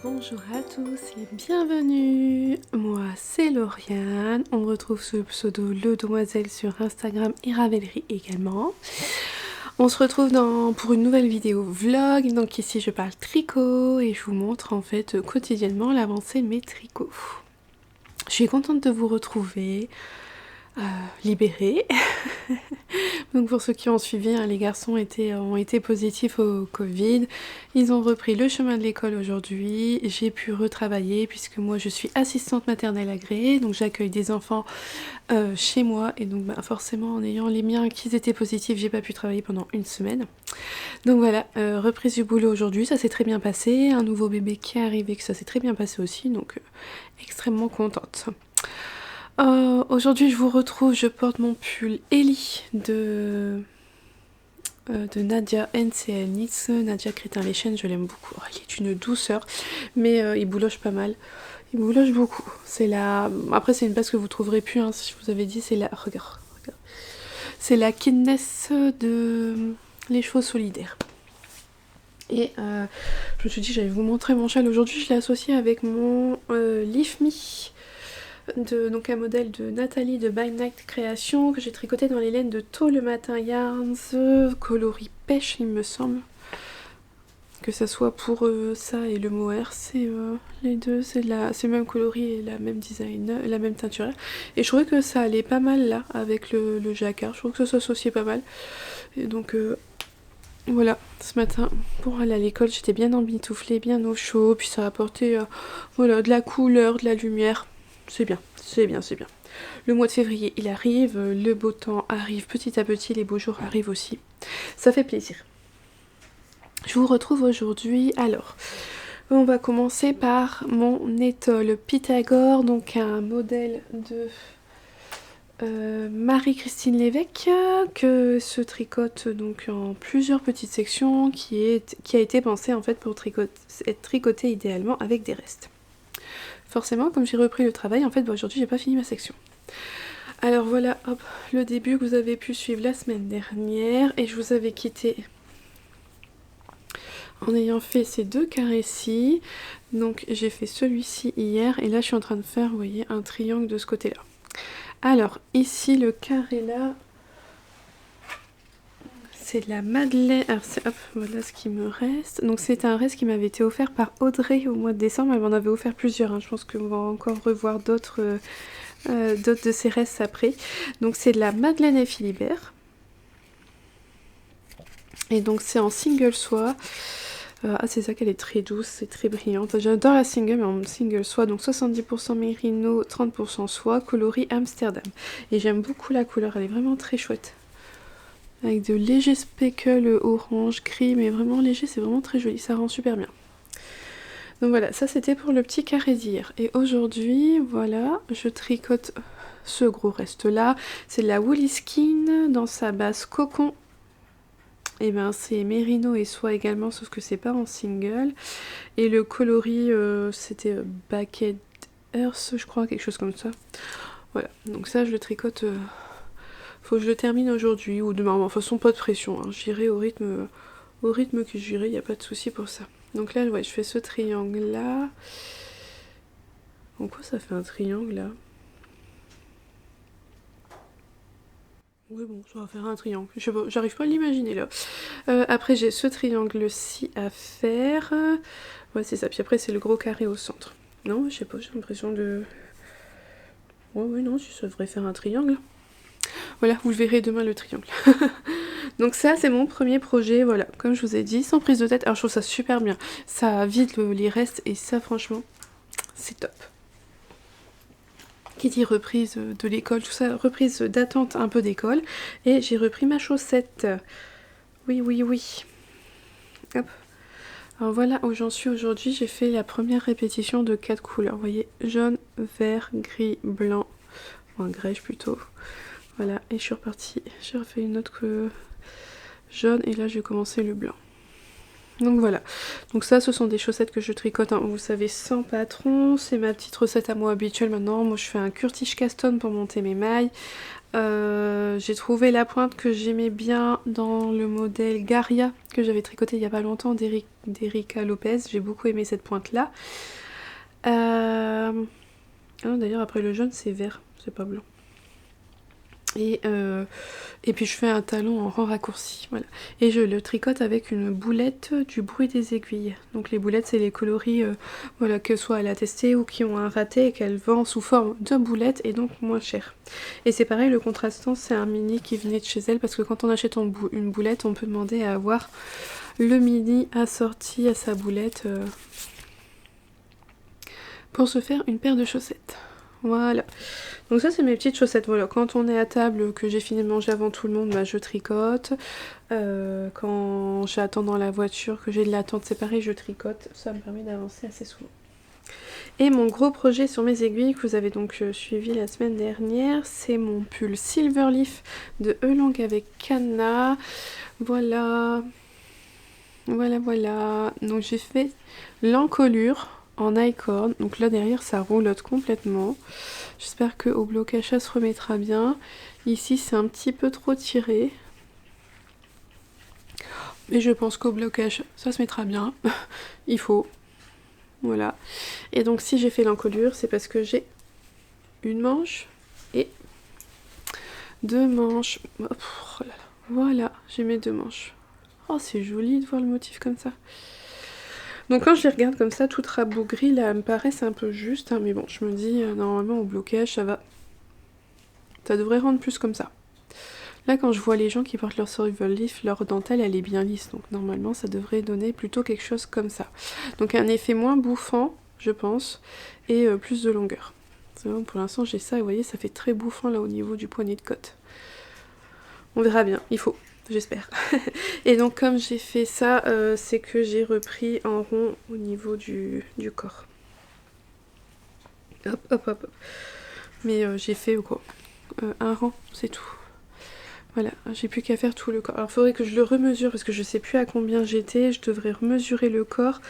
Bonjour à tous et bienvenue. Moi c'est Lauriane, on me retrouve sous le pseudo Le Demoiselle sur Instagram et Ravelry également. On se retrouve pour une nouvelle vidéo vlog, donc ici je parle tricot et je vous montre en fait quotidiennement l'avancée de mes tricots. Je suis contente de vous retrouver, libérée. Donc pour ceux qui ont suivi, les garçons ont été positifs au Covid. Ils ont repris le chemin de l'école aujourd'hui. J'ai pu retravailler puisque moi je suis assistante maternelle agréée. Donc j'accueille des enfants chez moi. Et donc forcément en ayant les miens qui étaient positifs, j'ai pas pu travailler pendant une semaine. Donc voilà, reprise du boulot aujourd'hui, ça s'est très bien passé. Un nouveau bébé qui est arrivé, que ça s'est très bien passé aussi. Donc extrêmement contente. Aujourd'hui je vous retrouve, je porte mon pull Ellie de Nadia NCL Knits, Nadia Crétin-Léchenne, je l'aime beaucoup. Il est une douceur, mais il bouloche pas mal. Il bouloche beaucoup. C'est la... Après c'est une base que vous trouverez plus, hein, si je vous avais dit, c'est la... Regarde. C'est la Kidness de Les Chevaux Solidaires. Et je me suis dit que j'allais vous montrer mon châle aujourd'hui, je l'ai associé avec mon Leaf Me. Donc un modèle de Nathalie de By Night Création que j'ai tricoté dans les laines de Tôt le Matin Yarns, coloris pêche il me semble. Que ça soit pour ça et le mohair, c'est les deux, c'est le même coloris et la même design, la même teinturière. Et je trouvais que ça allait pas mal là avec le jacquard, je trouve que ça s'associait pas mal. Et donc voilà, ce matin pour aller à l'école j'étais bien emmitouflée, bien au chaud, puis ça a apporté voilà, de la couleur, de la lumière. C'est bien, c'est bien, c'est bien. Le mois de février, il arrive, le beau temps arrive petit à petit, les beaux jours arrivent aussi. Ça fait plaisir. Je vous retrouve aujourd'hui. Alors, on va commencer par mon étole Pythagore, donc un modèle de Marie-Christine Lévesque que se tricote donc en plusieurs petites sections, qui a été pensé en fait pour être tricoté idéalement avec des restes. Forcément, comme j'ai repris le travail, en fait, aujourd'hui, j'ai pas fini ma section. Alors voilà, hop, le début que vous avez pu suivre la semaine dernière, et je vous avais quitté en ayant fait ces deux carrés-ci. Donc j'ai fait celui-ci hier, et là je suis en train de faire, vous voyez, un triangle de ce côté-là. Alors, ici, le carré-là, c'est de la Madeleine. Alors, hop, voilà ce qui me reste. Donc, c'est un reste qui m'avait été offert par Audrey au mois de décembre. Elle m'en avait offert plusieurs. Hein. Je pense qu'on va encore revoir d'autres de ces restes après. Donc, c'est de la Madeleine et Philibert. Et donc, c'est en single soie. C'est ça qu'elle est très douce, c'est très brillante. J'adore la single, mais en single soie. Donc, 70% mérino, 30% soie, coloris Amsterdam. Et j'aime beaucoup la couleur, elle est vraiment très chouette. Avec de légers speckles orange, gris, mais vraiment léger, c'est vraiment très joli, ça rend super bien. Donc voilà, ça c'était pour le petit carré d'hier. Et aujourd'hui, voilà, je tricote ce gros reste là. C'est de la Woolly Skin dans sa base cocon. Et ben c'est mérino et soie également, sauf que c'est pas en single. Et le coloris, c'était Bucket Earth, je crois, quelque chose comme ça. Voilà, donc ça je le tricote... faut que je le termine aujourd'hui ou demain. De toute façon, pas de pression. Hein. J'irai au rythme que j'irai, il n'y a pas de souci pour ça. Donc là, ouais, je fais ce triangle-là. En quoi ça fait un triangle, là? Oui, bon, ça va faire un triangle. Je sais pas, j'arrive pas à l'imaginer, là. Après, j'ai ce triangle-ci à faire. Ouais, c'est ça. Puis après, c'est le gros carré au centre. Non, je sais pas, j'ai l'impression de... Ouais, non, ça devrait faire un triangle. Voilà, vous le verrez demain le triangle. Donc ça c'est mon premier projet, voilà, comme je vous ai dit, sans prise de tête. Alors je trouve ça super bien, ça vide les restes et ça franchement, c'est top. Qui dit reprise de l'école, tout ça, reprise d'attente un peu d'école. Et j'ai repris ma chaussette. Oui, oui, oui. Hop. Alors voilà où j'en suis aujourd'hui, j'ai fait la première répétition de 4 couleurs. Vous voyez, jaune, vert, gris, blanc, enfin grège plutôt. Voilà, et je suis repartie, j'ai refait une autre jaune et là j'ai commencé le blanc. Donc voilà, donc ça ce sont des chaussettes que je tricote, hein, vous savez, sans patron. C'est ma petite recette à moi habituelle maintenant. Moi je fais un Kurtish Caston pour monter mes mailles. J'ai trouvé la pointe que j'aimais bien dans le modèle Garia que j'avais tricoté il y a pas longtemps d'Erika Lopez. J'ai beaucoup aimé cette pointe là. D'ailleurs après le jaune c'est vert, c'est pas blanc. Et puis je fais un talon en rang raccourci, voilà. Et je le tricote avec une boulette du bruit des aiguilles. Donc les boulettes, c'est les coloris, voilà, que soit elle a testé ou qui ont un raté et qu'elle vend sous forme de boulettes et donc moins cher. Et c'est pareil, le contrastant, c'est un mini qui venait de chez elle parce que quand on achète une boulette, on peut demander à avoir le mini assorti à sa boulette pour se faire une paire de chaussettes. Voilà. Donc ça c'est mes petites chaussettes. Voilà, quand on est à table, que j'ai fini de manger avant tout le monde, bah, je tricote. Quand j'attends dans la voiture, que j'ai de l'attente, c'est pareil, je tricote. Ça me permet d'avancer assez souvent. Et mon gros projet sur mes aiguilles, que vous avez donc suivi la semaine dernière, c'est mon pull Silverleaf de Elang avec Canna. Voilà. Voilà. Donc j'ai fait l'encolure en I-cord, donc là derrière ça roulotte complètement. J'espère que au blocage ça se remettra bien. Ici c'est un petit peu trop tiré, mais je pense qu'au blocage ça se mettra bien. Il faut, voilà. Et donc si j'ai fait l'encolure, c'est parce que j'ai une manche et deux manches. Oh là là. Voilà, j'ai mes deux manches. Oh c'est joli de voir le motif comme ça. Donc quand je les regarde comme ça, toutes rabougries, là, elles me paraissent un peu juste, hein, mais bon, je me dis, normalement au blocage, ça va. Ça devrait rendre plus comme ça. Là, quand je vois les gens qui portent leur survival leaf, leur dentelle, elle est bien lisse, donc normalement, ça devrait donner plutôt quelque chose comme ça. Donc un effet moins bouffant, je pense, et plus de longueur. Bon, pour l'instant, j'ai ça, et vous voyez, ça fait très bouffant, là, au niveau du poignet de côte. On verra bien, il faut. J'espère. Et donc comme j'ai fait ça, c'est que j'ai repris en rond au niveau du corps. Hop, hop, hop. Mais j'ai fait quoi, un rang, c'est tout. Voilà, j'ai plus qu'à faire tout le corps. Alors il faudrait que je le remesure parce que je sais plus à combien j'étais. Je devrais remesurer le corps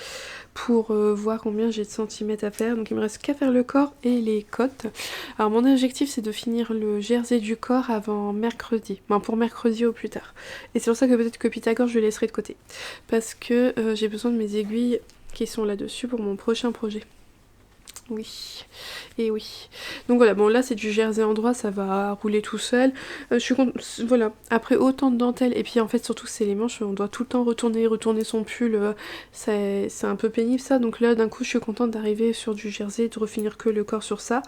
pour voir combien j'ai de centimètres à faire. Donc il me reste qu'à faire le corps et les côtes. Alors mon objectif c'est de finir le jersey du corps avant mercredi. Bon, pour mercredi au plus tard. Et c'est pour ça que peut-être que Pythagore je le laisserai de côté. Parce que j'ai besoin de mes aiguilles qui sont là-dessus pour mon prochain projet. Oui, et oui. Donc voilà, bon là c'est du jersey en droit, ça va rouler tout seul. Je suis voilà, après autant de dentelle, et puis en fait surtout c'est les manches, on doit tout le temps retourner son pull, c'est un peu pénible ça. Donc là d'un coup je suis contente d'arriver sur du jersey, de refinir que le corps sur ça.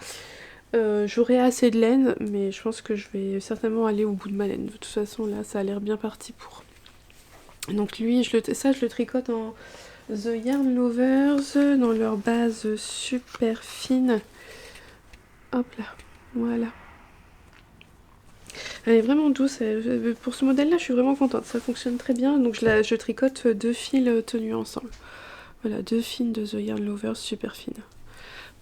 J'aurai assez de laine, mais je pense que je vais certainement aller au bout de ma laine. De toute façon là ça a l'air bien parti pour. Donc lui, je le tricote en The Yarn Lovers dans leur base super fine. Hop là, voilà. Elle est vraiment douce. Pour ce modèle là je suis vraiment contente, ça fonctionne très bien. Donc je tricote deux fils tenus ensemble. Voilà, deux fils de The Yarn Lovers super fines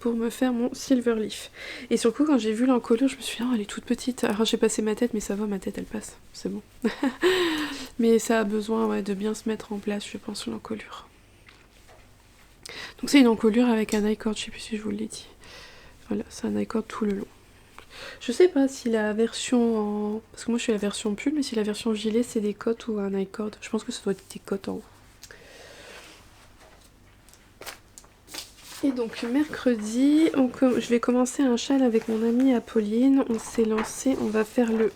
pour me faire mon silver leaf. Et sur le coup quand j'ai vu l'encolure je me suis dit oh, elle est toute petite. Alors j'ai passé ma tête, mais ça va, ma tête elle passe, c'est bon. Mais ça a besoin de bien se mettre en place, je pense, l'encolure. Donc c'est une encolure avec un I-cord, je sais plus si je vous l'ai dit. Voilà, c'est un I-cord tout le long. Je sais pas si la version en... Parce que moi je suis la version pull, mais si la version gilet c'est des cottes ou un I-cord. Je pense que ça doit être des cottes en haut. Et donc mercredi, je vais commencer un châle avec mon amie Apolline. On s'est lancé, on va faire le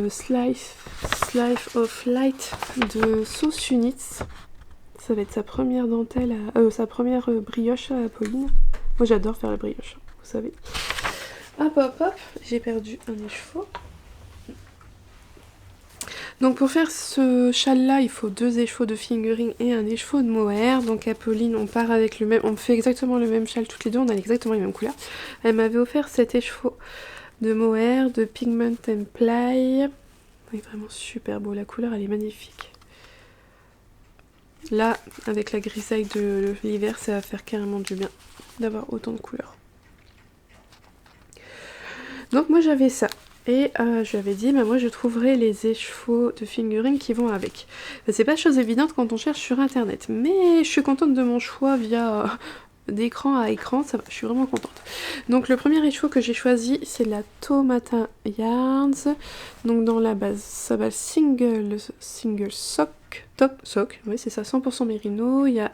Slice of Light de Sauce Units. Ça va être sa première dentelle, sa première brioche à Apolline. Moi j'adore faire la brioche, vous savez. Hop hop hop, j'ai perdu un écheveau. Donc pour faire ce châle là, il faut deux écheveaux de fingering et un écheveau de mohair. Donc Apolline, on part avec le même, on fait exactement le même châle toutes les deux, on a exactement les mêmes couleurs. Elle m'avait offert cet écheveau de mohair, de Pigment and Ply. Il est vraiment super beau, la couleur elle est magnifique. Là, avec la grisaille de l'hiver, ça va faire carrément du bien d'avoir autant de couleurs. Donc moi j'avais ça. Et je lui avais dit, bah, moi je trouverai les écheveaux de fingering qui vont avec. C'est pas chose évidente quand on cherche sur internet, mais je suis contente de mon choix via d'écran à écran, ça va, je suis vraiment contente. Donc le premier écheveau que j'ai choisi, c'est la Tomata Yarns. Donc dans la base, ça va single sock, top sock, oui c'est ça, 100% mérino, il y a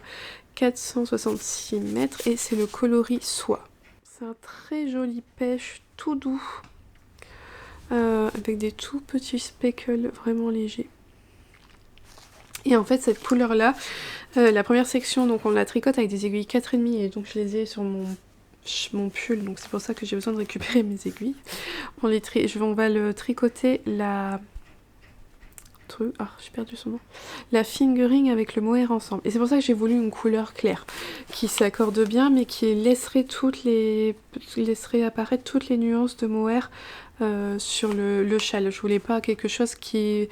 466 mètres et c'est le coloris soie. C'est un très joli pêche, tout doux. Avec des tout petits speckles vraiment légers. Et en fait cette couleur là, la première section donc on la tricote avec des aiguilles 4,5 et donc je les ai sur mon pull, donc c'est pour ça que j'ai besoin de récupérer mes aiguilles. On va le tricoter j'ai perdu son nom. La fingering avec le mohair ensemble. Et c'est pour ça que j'ai voulu une couleur claire qui s'accorde bien mais qui laisserait apparaître toutes les nuances de mohair sur le châle. Je voulais pas quelque chose qui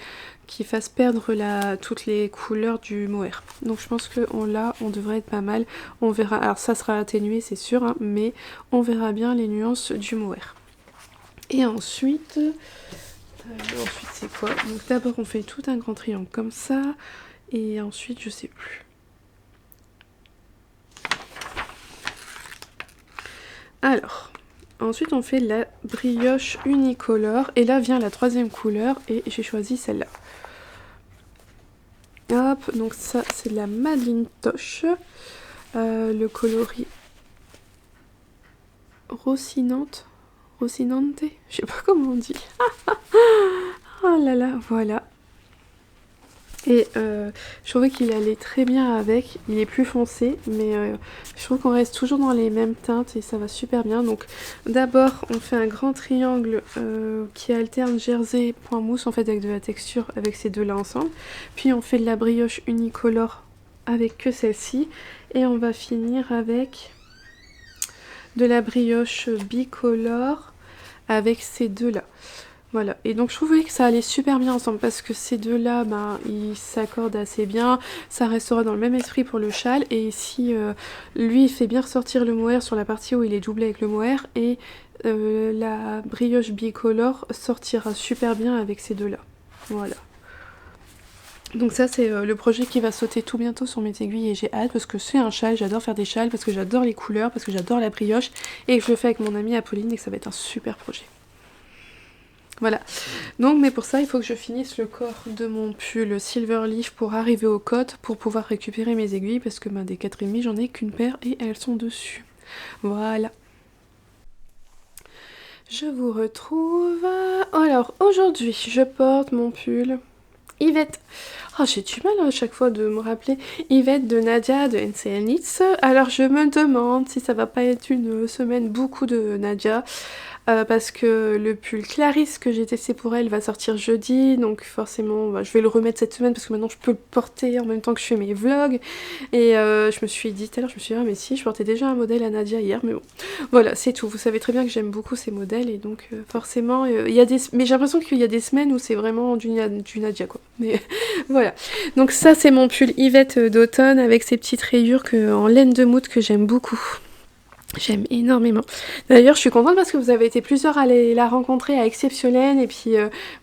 fasse perdre toutes les couleurs du mohair. Donc je pense que on devrait être pas mal. On verra. Alors ça sera atténué c'est sûr, hein, mais on verra bien les nuances du mohair. Et ensuite c'est quoi? Donc d'abord on fait tout un grand triangle comme ça. Et ensuite je sais plus. Alors, ensuite on fait la brioche unicolore. Et là vient la troisième couleur et j'ai choisi celle-là. Hop, donc ça c'est de la Madeline Toche. Le coloris Rocinante, je sais pas comment on dit. Oh là là, voilà. Et je trouvais qu'il allait très bien avec, il est plus foncé, mais je trouve qu'on reste toujours dans les mêmes teintes et ça va super bien. Donc d'abord on fait un grand triangle qui alterne jersey point mousse en fait avec de la texture avec ces deux là ensemble. Puis on fait de la brioche unicolore avec que celle-ci et on va finir avec de la brioche bicolore avec ces deux là. Voilà, et donc je trouvais que ça allait super bien ensemble parce que ces deux-là, ils s'accordent assez bien, ça restera dans le même esprit pour le châle, et ici, lui, il fait bien ressortir le mohair sur la partie où il est doublé avec le mohair, et la brioche bicolore sortira super bien avec ces deux-là. Voilà. Donc ça c'est le projet qui va sauter tout bientôt sur mes aiguilles et j'ai hâte parce que c'est un châle, j'adore faire des châles, parce que j'adore les couleurs, parce que j'adore la brioche, et que je le fais avec mon amie Apolline et que ça va être un super projet. Voilà, donc mais pour ça il faut que je finisse le corps de mon pull Silverleaf pour arriver aux côtes pour pouvoir récupérer mes aiguilles parce que des 4,5 j'en ai qu'une paire et elles sont dessus. Voilà. Je vous retrouve. Alors aujourd'hui je porte mon pull Yvette. Oh, j'ai du mal à chaque fois de me rappeler Yvette de Nadia de NCL Knits. Alors je me demande si ça va pas être une semaine beaucoup de Nadia. Parce que le pull Clarisse que j'ai testé pour elle va sortir jeudi, donc forcément je vais le remettre cette semaine parce que maintenant je peux le porter en même temps que je fais mes vlogs. Et je me suis dit tout à l'heure, mais si, je portais déjà un modèle à Nadia hier, mais bon, voilà, c'est tout. Vous savez très bien que j'aime beaucoup ces modèles et donc forcément, il y a mais j'ai l'impression qu'il y a des semaines où c'est vraiment du Nadia quoi. Mais voilà, donc ça c'est mon pull Yvette d'automne avec ces petites rayures en laine de moute que j'aime beaucoup. J'aime énormément. D'ailleurs, je suis contente parce que vous avez été plusieurs à aller la rencontrer à Exceptionnelle et puis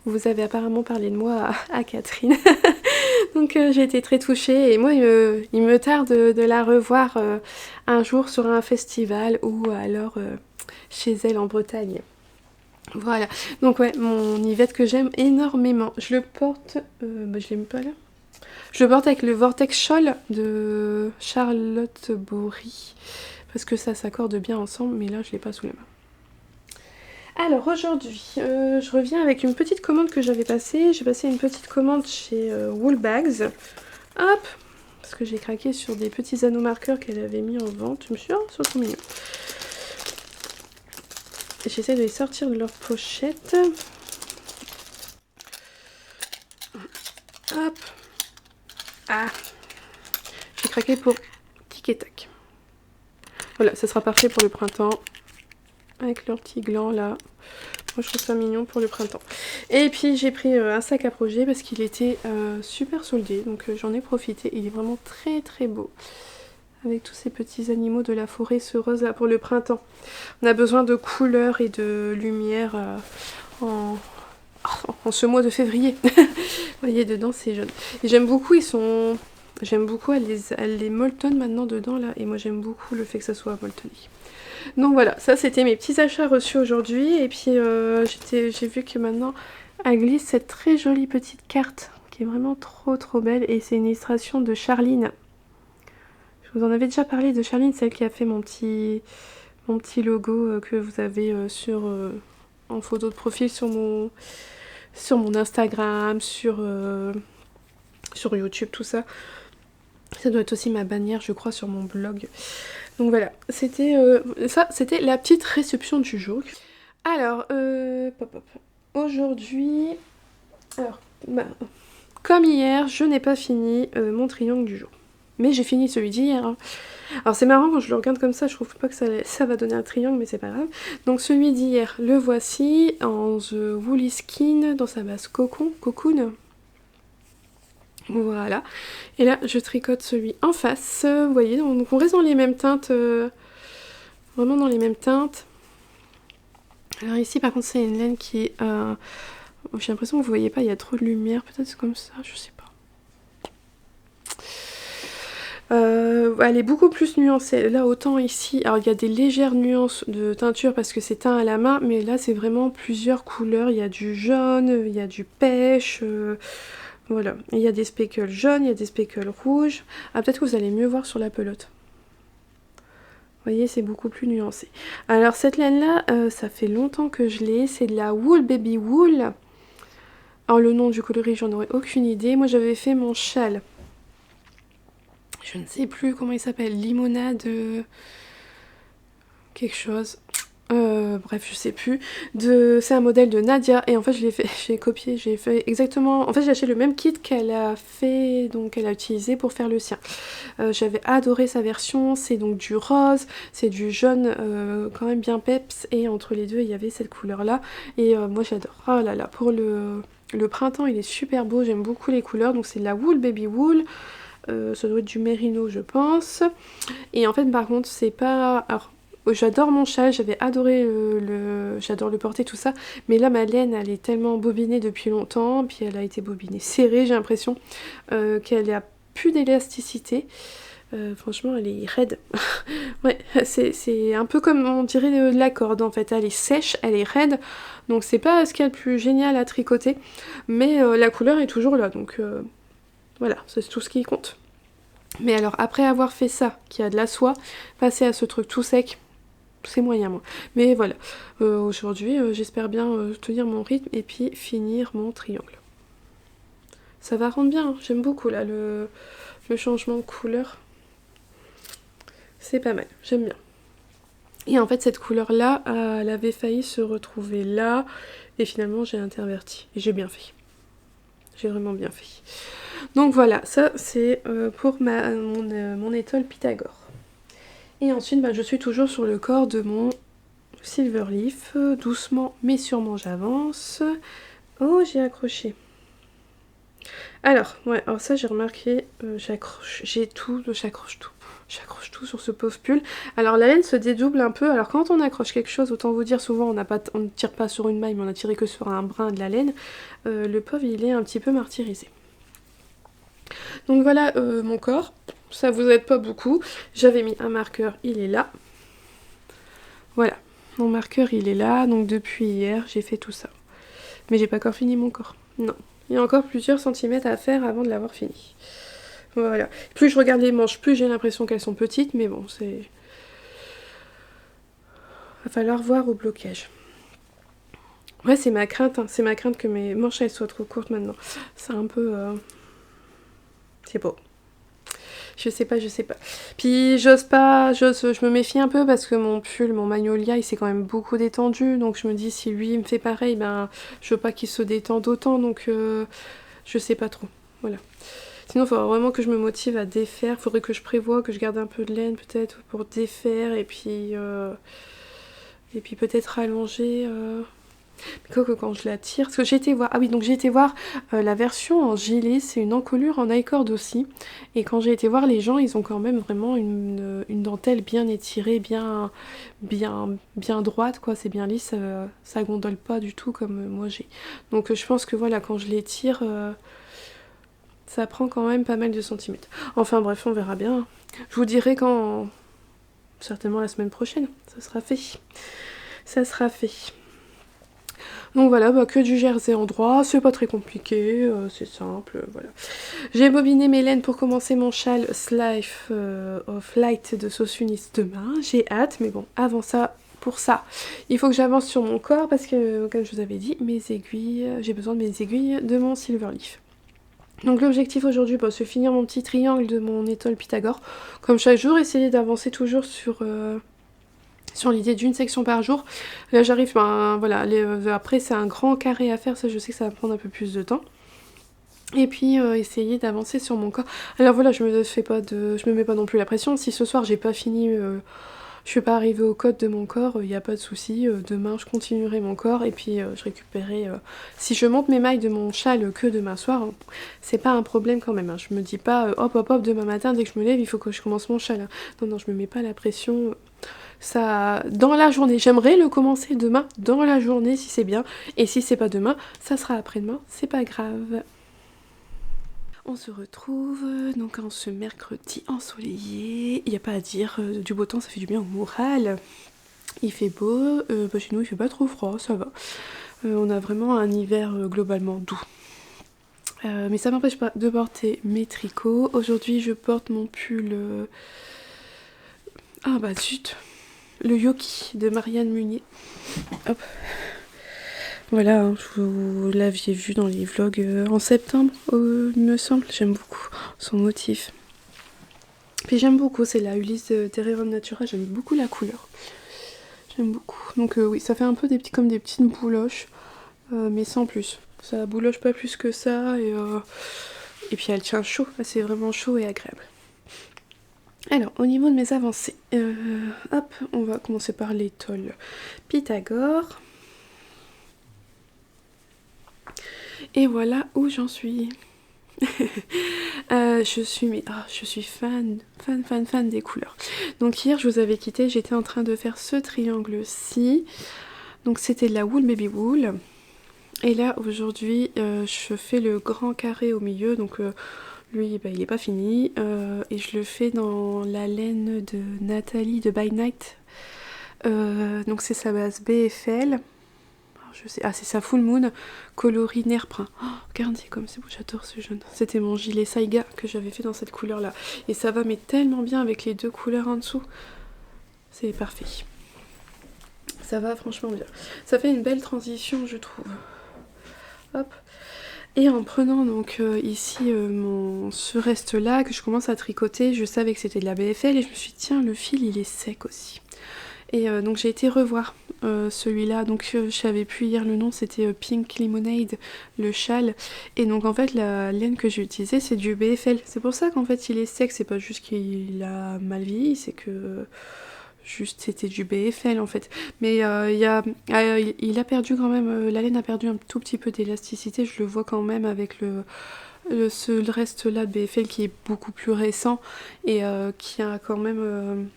vous avez apparemment parlé de moi à Catherine. Donc j'ai été très touchée et moi il me tarde de la revoir un jour sur un festival ou alors chez elle en Bretagne. Voilà, donc ouais, mon Yvette que j'aime énormément. Je le porte, je l'aime pas là. Je le porte avec le Vortex Shawl de Charlotte Bory. Parce que ça s'accorde bien ensemble, mais là je l'ai pas sous la main. Alors aujourd'hui, je reviens avec une petite commande que j'avais passée. J'ai passé une petite commande chez Woolbags. Hop, parce que j'ai craqué sur des petits anneaux marqueurs qu'elle avait mis en vente. Je me suis dit, oh, c'est trop mignon. J'essaie de les sortir de leur pochette. Hop. Ah, j'ai craqué pour Tic et Tac. Voilà, ça sera parfait pour le printemps. Avec leur petit gland là. Moi je trouve ça mignon pour le printemps. Et puis j'ai pris un sac à projet parce qu'il était super soldé. Donc j'en ai profité. Il est vraiment très très beau. Avec tous ces petits animaux de la forêt, ce rose là pour le printemps. On a besoin de couleurs et de lumière en ce mois de février. Vous voyez, dedans c'est jaune. Et j'aime beaucoup, j'aime beaucoup, elle les molletonne maintenant dedans là. Et moi j'aime beaucoup le fait que ça soit molletonné. Donc voilà, ça c'était mes petits achats reçus aujourd'hui. Et puis j'ai vu que maintenant elle glisse cette très jolie petite carte qui est vraiment trop belle. Et c'est une illustration de Charline. Je vous en avais déjà parlé de Charline, celle qui a fait mon petit logo que vous avez en photo de profil sur mon Instagram, sur YouTube, tout ça. Ça doit être aussi ma bannière, je crois, sur mon blog. Donc voilà, c'était la petite réception du jour. Alors, aujourd'hui, comme hier, je n'ai pas fini mon triangle du jour. Mais j'ai fini celui d'hier. Hein. Alors c'est marrant quand je le regarde comme ça, je trouve pas que ça va donner un triangle, mais c'est pas grave. Donc celui d'hier, le voici en The Woolly Skin, dans sa base cocoon. Voilà. Et là, je tricote celui en face. Vous voyez, donc on reste dans les mêmes teintes. Vraiment dans les mêmes teintes. Alors ici, par contre, c'est une laine qui est... j'ai l'impression que vous voyez pas, il y a trop de lumière. Peut-être c'est comme ça, je sais pas. Elle est beaucoup plus nuancée. Là, autant ici, alors il y a des légères nuances de teinture parce que c'est teint à la main, mais là, c'est vraiment plusieurs couleurs. Il y a du jaune, il y a du pêche, voilà. Et il y a des speckles jaunes, il y a des speckles rouges. Ah, peut-être que vous allez mieux voir sur la pelote. Vous voyez, c'est beaucoup plus nuancé. Alors, cette laine-là, ça fait longtemps que je l'ai. C'est de la Wool Baby Wool. Alors, le nom du coloris, j'en aurais aucune idée. Moi, j'avais fait mon châle. Je ne sais plus comment il s'appelle, limonade quelque chose. Bref, je sais plus. C'est un modèle de Nadia et en fait j'ai copié, j'ai fait exactement. En fait j'ai acheté le même kit qu'elle a fait, donc elle a utilisé pour faire le sien. J'avais adoré sa version, c'est donc du rose, c'est du jaune quand même bien peps et entre les deux il y avait cette couleur là et moi j'adore. Oh là là, pour le printemps il est super beau, j'aime beaucoup les couleurs, donc c'est de la Wool Baby Wool. Ça doit être du mérino je pense. Et en fait par contre c'est pas... Alors j'adore mon châle, j'avais adoré j'adore le porter tout ça, mais là ma laine elle est tellement bobinée depuis longtemps, puis elle a été bobinée serrée j'ai l'impression, qu'elle a plus d'élasticité. Franchement elle est raide. Ouais, c'est un peu comme on dirait de la corde en fait, elle est sèche, elle est raide, donc c'est pas ce qu'il y a de plus génial à tricoter, mais la couleur est toujours là, donc voilà, c'est tout ce qui compte. Mais alors après avoir fait ça, qui a de la soie, passer à ce truc tout sec, c'est moyen moi. Mais voilà, aujourd'hui j'espère bien tenir mon rythme et puis finir mon triangle. Ça va rendre bien, hein. J'aime beaucoup là le changement de couleur. C'est pas mal, j'aime bien. Et en fait cette couleur là, elle avait failli se retrouver là, et finalement j'ai interverti. Et j'ai bien fait. J'ai vraiment bien fait. Donc voilà, ça c'est pour mon étole Pythagore. Et ensuite, je suis toujours sur le corps de mon Silverleaf. Doucement mais sûrement j'avance. Oh, j'ai accroché. Alors, ouais, alors ça j'ai remarqué, j'accroche tout sur ce pauvre pull. Alors la laine se dédouble un peu, alors quand on accroche quelque chose, autant vous dire souvent on ne tire pas sur une maille, mais on a tiré que sur un brin de la laine. Le pauvre il est un petit peu martyrisé. Donc voilà mon corps, ça vous aide pas beaucoup. J'avais mis un marqueur, il est là. Voilà, mon marqueur il est là, donc depuis hier j'ai fait tout ça. Mais j'ai pas encore fini mon corps, non. Il y a encore plusieurs centimètres à faire avant de l'avoir fini. Voilà. Plus je regarde les manches, plus j'ai l'impression qu'elles sont petites, mais bon, c'est... Va falloir voir au blocage. Ouais, c'est ma crainte, hein. C'est ma crainte que mes manches elles soient trop courtes maintenant. C'est un peu... C'est beau. Je sais pas. Puis je me méfie un peu parce que mon pull, mon Magnolia, il s'est quand même beaucoup détendu. Donc je me dis si lui il me fait pareil, je veux pas qu'il se détende autant. Donc je sais pas trop. Voilà. Sinon il faudra vraiment que je me motive à défaire. Il faudrait que je prévoie, que je garde un peu de laine peut-être pour défaire. Et puis peut-être allonger. Mais quoi que quand je la tire, parce que j'ai été voir, ah oui, donc j'ai été voir la version en gilet, c'est une encolure en I-cord aussi. Et quand j'ai été voir les gens, ils ont quand même vraiment une dentelle bien étirée, bien droite, quoi. C'est bien lisse, ça gondole pas du tout comme moi j'ai. Donc je pense que voilà, quand je les tire, ça prend quand même pas mal de centimètres. Enfin bref, on verra bien. Je vous dirai quand, certainement la semaine prochaine, ça sera fait. Ça sera fait. Donc voilà, bah, que du jersey en droit, c'est pas très compliqué, c'est simple, voilà. J'ai bobiné mes laines pour commencer mon châle Slice of Light de Sosunis demain, j'ai hâte, mais bon, avant ça, pour ça, il faut que j'avance sur mon corps parce que, comme je vous avais dit, mes aiguilles, j'ai besoin de mes aiguilles de mon Silverleaf. Donc l'objectif aujourd'hui, bah, c'est finir mon petit triangle de mon étole Pythagore. Comme chaque jour, essayer d'avancer toujours sur l'idée d'une section par jour. Là j'arrive, ben voilà, après c'est un grand carré à faire, ça je sais que ça va prendre un peu plus de temps. Et puis essayer d'avancer sur mon corps. Alors voilà, je me mets pas non plus la pression. Si ce soir j'ai pas fini, je suis pas arrivée au code de mon corps, il n'y a pas de souci. Demain je continuerai mon corps et puis je récupérerai. Si je monte mes mailles de mon châle que demain soir, c'est pas un problème quand même. Hein. Je me dis pas hop demain matin dès que je me lève il faut que je commence mon châle. Hein. Non, je me mets pas la pression. Ça, dans la journée, j'aimerais le commencer demain, dans la journée si c'est bien, et si c'est pas demain, ça sera après-demain, c'est pas grave. On se retrouve donc en ce mercredi ensoleillé, il n'y a pas à dire, du beau temps ça fait du bien au moral, il fait beau, chez nous il fait pas trop froid, ça va, on a vraiment un hiver globalement doux. Mais ça m'empêche pas de porter mes tricots, aujourd'hui je porte mon pull, ah bah zut, le Yoki de Marianne Munier. Hop. Voilà, hein, vous l'aviez vu dans les vlogs en septembre, il me semble. J'aime beaucoup son motif. Puis j'aime beaucoup, c'est la Ulysse de Terrerum Natura, j'aime beaucoup la couleur. J'aime beaucoup. Donc oui, ça fait un peu comme des petites bouloches, mais sans plus. Ça bouloche pas plus que ça, et puis elle tient chaud, c'est vraiment chaud et agréable. Alors, au niveau de mes avancées, hop, on va commencer par l'étole Pythagore. Et voilà où j'en suis. Je suis fan des couleurs. Donc hier, je vous avais quitté, j'étais en train de faire ce triangle-ci. Donc c'était de la Wool Baby Wool. Et là, aujourd'hui, je fais le grand carré au milieu. Donc lui, bah, il n'est pas fini. Et je le fais dans la laine de Nathalie de By Night. Donc c'est sa base BFL. C'est sa Full Moon coloris nerf brun. Oh, regardez comme c'est beau, j'adore ce jaune. C'était mon gilet Saiga que j'avais fait dans cette couleur là. Et ça va mais tellement bien avec les deux couleurs en dessous. C'est parfait. Ça va franchement bien. Ça fait une belle transition je trouve. Hop. Et en prenant donc ici ce reste là que je commence à tricoter, je savais que c'était de la BFL et je me suis dit tiens le fil il est sec aussi. Et donc j'ai été revoir celui-là, donc je savais plus hier le nom, c'était Pink Lemonade, le châle. Et donc en fait la laine que j'ai utilisée c'est du BFL. C'est pour ça qu'en fait il est sec, c'est pas juste qu'il a mal vieilli, c'est que juste c'était du BFL en fait. Mais il a perdu quand même, la laine a perdu un tout petit peu d'élasticité, je le vois quand même avec ce reste là de BFL qui est beaucoup plus récent et qui a quand même...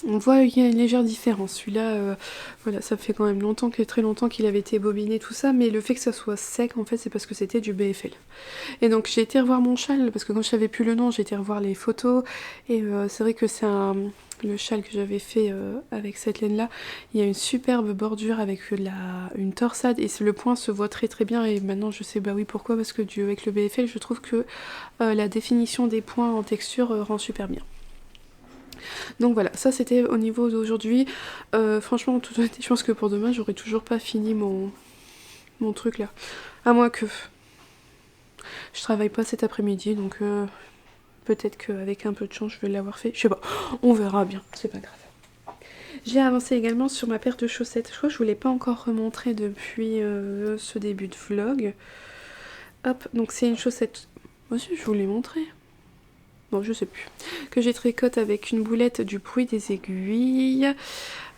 on voit qu'il y a une légère différence. Celui-là, voilà, ça fait quand même très longtemps qu'il avait été bobiné, tout ça, mais le fait que ça soit sec, en fait, c'est parce que c'était du BFL. Et donc j'ai été revoir mon châle, parce que quand je savais plus le nom, j'ai été revoir les photos, et c'est vrai que c'est le châle que j'avais fait avec cette laine-là. Il y a une superbe bordure avec une torsade, et le point se voit très très bien, et maintenant je sais, bah oui, pourquoi, parce que avec le BFL, je trouve que la définition des points en texture rend super bien. Donc voilà, ça c'était au niveau d'aujourd'hui. Franchement, tout honnêteté, je pense que pour demain, j'aurai toujours pas fini mon truc là. À moins que je travaille pas cet après-midi, donc peut-être qu'avec un peu de chance, je vais l'avoir fait. Je sais pas, on verra bien, c'est pas grave. J'ai avancé également sur ma paire de chaussettes. Je crois que je vous l'ai pas encore remontré depuis ce début de vlog. Hop, donc c'est une chaussette. Moi aussi, je vous l'ai montré. Non, je sais plus. Que j'ai tricoté avec une boulette du bruit des aiguilles.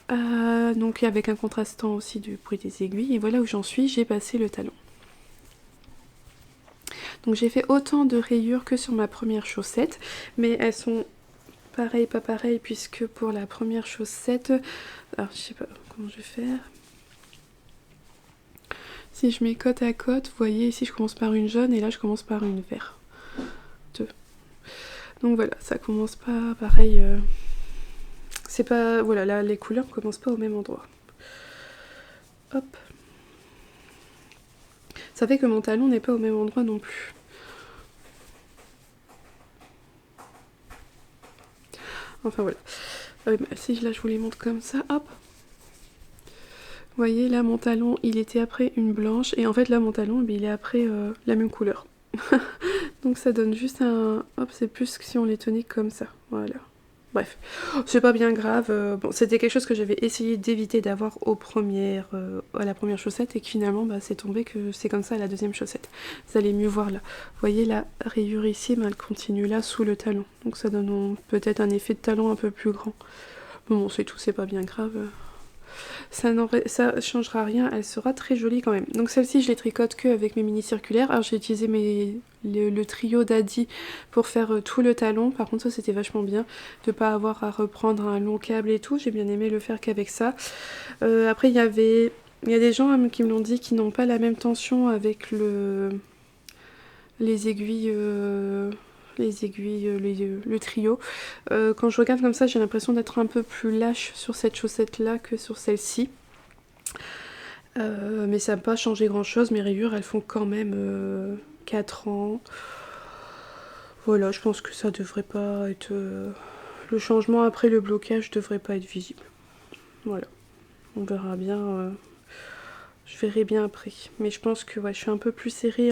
donc avec un contrastant aussi du bruit des aiguilles. Et voilà où j'en suis, j'ai passé le talon. Donc j'ai fait autant de rayures que sur ma première chaussette, mais elles sont pareilles, pas pareilles, puisque pour la première chaussette, alors je sais pas comment je vais faire. Si je mets côte à côte, vous voyez ici je commence par une jaune et là je commence par une verte. Donc voilà, ça commence pas pareil. C'est pas, voilà, là les couleurs commencent pas au même endroit. Hop. Ça fait que mon talon n'est pas au même endroit non plus. Enfin voilà. Si là je vous les montre comme ça, hop. Vous voyez là mon talon il était après une blanche et en fait là mon talon il est après la même couleur. Donc ça donne juste un... Hop, c'est plus que si on les tenait comme ça. Voilà. Bref, c'est pas bien grave. Bon, c'était quelque chose que j'avais essayé d'éviter d'avoir à la première chaussette et que finalement bah, c'est tombé que c'est comme ça à la deuxième chaussette. Vous allez mieux voir là. Vous voyez la rayure ici, mais elle continue là sous le talon. Donc ça donne peut-être un effet de talon un peu plus grand. Bon, c'est tout, c'est pas bien grave. Ça changera rien, elle sera très jolie quand même. Donc celle-ci je les tricote que avec mes mini circulaires. Alors j'ai utilisé le trio d'Adi pour faire tout le talon. Par contre ça c'était vachement bien de pas avoir à reprendre un long câble et tout. J'ai bien aimé le faire qu'avec ça. Après il y a des gens qui me l'ont dit qui n'ont pas la même tension avec les aiguilles... le trio. Quand je regarde comme ça, j'ai l'impression d'être un peu plus lâche sur cette chaussette-là que sur celle-ci. Mais ça n'a pas changé grand-chose. Mes rayures, elles font quand même 4 ans. Voilà, je pense que ça devrait pas être... le changement après le blocage devrait pas être visible. Voilà. On verra bien... je verrai bien après. Mais je pense que ouais, je suis un peu plus serrée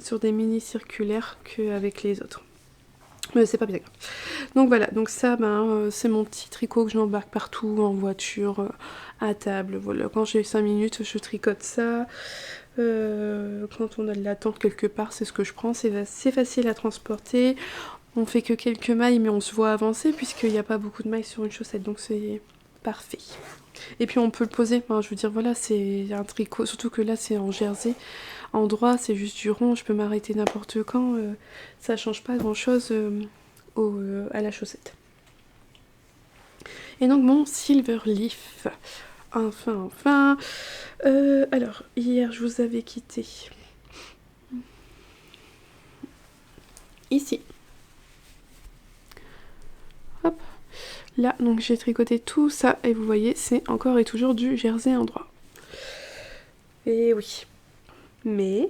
sur des mini circulaires qu'avec les autres. Mais c'est pas bien grave. Donc voilà, donc ça c'est mon petit tricot que j'embarque partout, en voiture, à table. Voilà, quand j'ai 5 minutes, je tricote ça. Quand on a de l'attente quelque part, c'est ce que je prends. C'est facile à transporter. On fait que quelques mailles, mais on se voit avancer puisqu'il n'y a pas beaucoup de mailles sur une chaussette, donc c'est parfait. Et puis on peut le poser, enfin, je veux dire voilà, c'est un tricot, surtout que là c'est en jersey. En droit, c'est juste du rond, je peux m'arrêter n'importe quand, ça change pas grand chose à la chaussette. Et donc mon Silver Leaf, enfin. Alors, hier je vous avais quitté ici. Hop, là, donc j'ai tricoté tout ça et vous voyez, c'est encore et toujours du jersey en droit. Et oui. Mais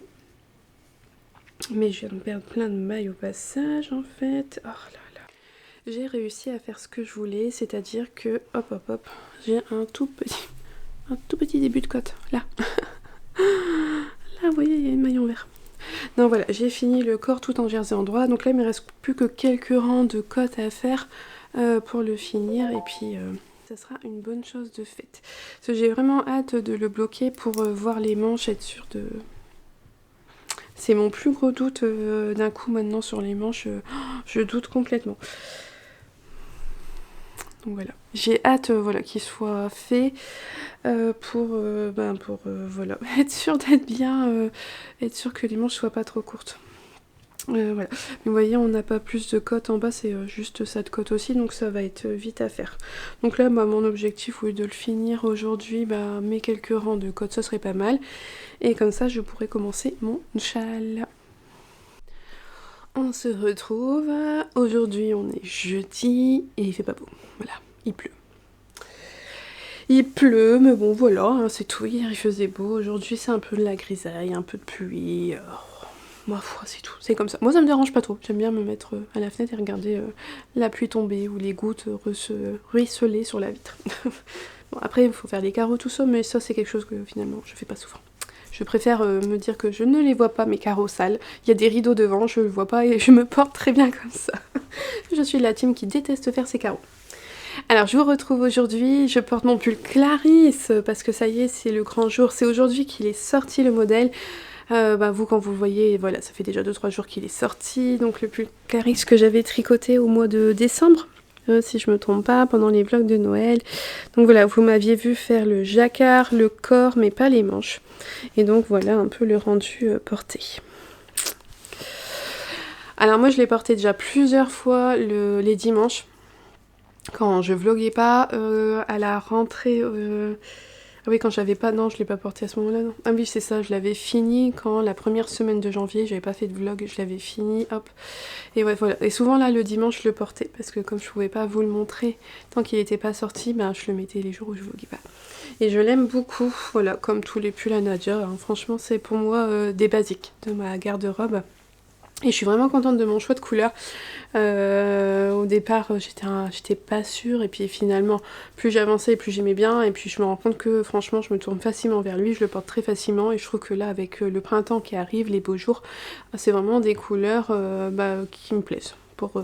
je viens de perdre plein de mailles au passage en fait. Oh là là. J'ai réussi à faire ce que je voulais, c'est-à-dire que hop, j'ai un tout petit début de côte là. Là, vous voyez, il y a une maille en vert. Donc voilà, j'ai fini le corps tout en jersey en droit. Donc là, il me reste plus que quelques rangs de côte à faire pour le finir et puis ça sera une bonne chose de faite. Parce que j'ai vraiment hâte de le bloquer pour voir les manches, être sûre de... C'est mon plus gros doute d'un coup maintenant sur les manches, je doute complètement. Donc voilà, j'ai hâte voilà, qu'il soit fait pour voilà, être sûre d'être bien, être sûre que les manches soient pas trop courtes. Voilà. Mais vous voyez, on n'a pas plus de côte en bas, c'est juste ça de côte aussi, donc ça va être vite à faire. Donc là, mon objectif, oui, de le finir aujourd'hui, mes quelques rangs de côte, ça serait pas mal. Et comme ça, je pourrais commencer mon châle. On se retrouve. Aujourd'hui, on est jeudi et il fait pas beau. Voilà, il pleut. Il pleut, mais bon, voilà, hein, c'est tout. Hier, il faisait beau. Aujourd'hui, c'est un peu de la grisaille, un peu de pluie. Ma foi, c'est tout, c'est comme ça. Moi ça me dérange pas trop, j'aime bien me mettre à la fenêtre et regarder la pluie tomber ou les gouttes ruisseler sur la vitre. Bon, après il faut faire des carreaux tout ça, mais ça c'est quelque chose que finalement je fais pas souvent. Je préfère me dire que je ne les vois pas, mes carreaux sales. Il y a des rideaux devant, je le vois pas et je me porte très bien comme ça. Je suis de la team qui déteste faire ses carreaux. Alors je vous retrouve aujourd'hui, je porte mon pull Clarisse parce que ça y est, c'est le grand jour. C'est aujourd'hui qu'il est sorti le modèle. Vous quand vous le voyez, voilà, ça fait déjà 2-3 jours qu'il est sorti, donc le pull Clarisse que j'avais tricoté au mois de décembre, si je me trompe pas, pendant les vlogs de Noël. Donc voilà, vous m'aviez vu faire le jacquard, le corps, mais pas les manches. Et donc voilà un peu le rendu porté. Alors moi je l'ai porté déjà plusieurs fois les dimanches. Quand je vloguais pas, à la rentrée... Ah oui, quand j'avais pas... Non, je l'ai pas porté à ce moment-là, non. Ah oui, c'est ça, je l'avais fini quand la première semaine de janvier, j'avais pas fait de vlog, je l'avais fini, hop. Et ouais, voilà. Et souvent, là, le dimanche, je le portais, parce que comme je pouvais pas vous le montrer, tant qu'il était pas sorti, ben, je le mettais les jours où je vloguais pas. Et je l'aime beaucoup, voilà, comme tous les pulls à Nadia, hein. Franchement, c'est pour moi des basiques de ma garde-robe. Et je suis vraiment contente de mon choix de couleur. Au départ, j'étais pas sûre, et puis finalement, plus j'avançais, plus j'aimais bien, et puis je me rends compte que franchement, je me tourne facilement vers lui, je le porte très facilement, et je trouve que là, avec le printemps qui arrive, les beaux jours, c'est vraiment des couleurs qui me plaisent pour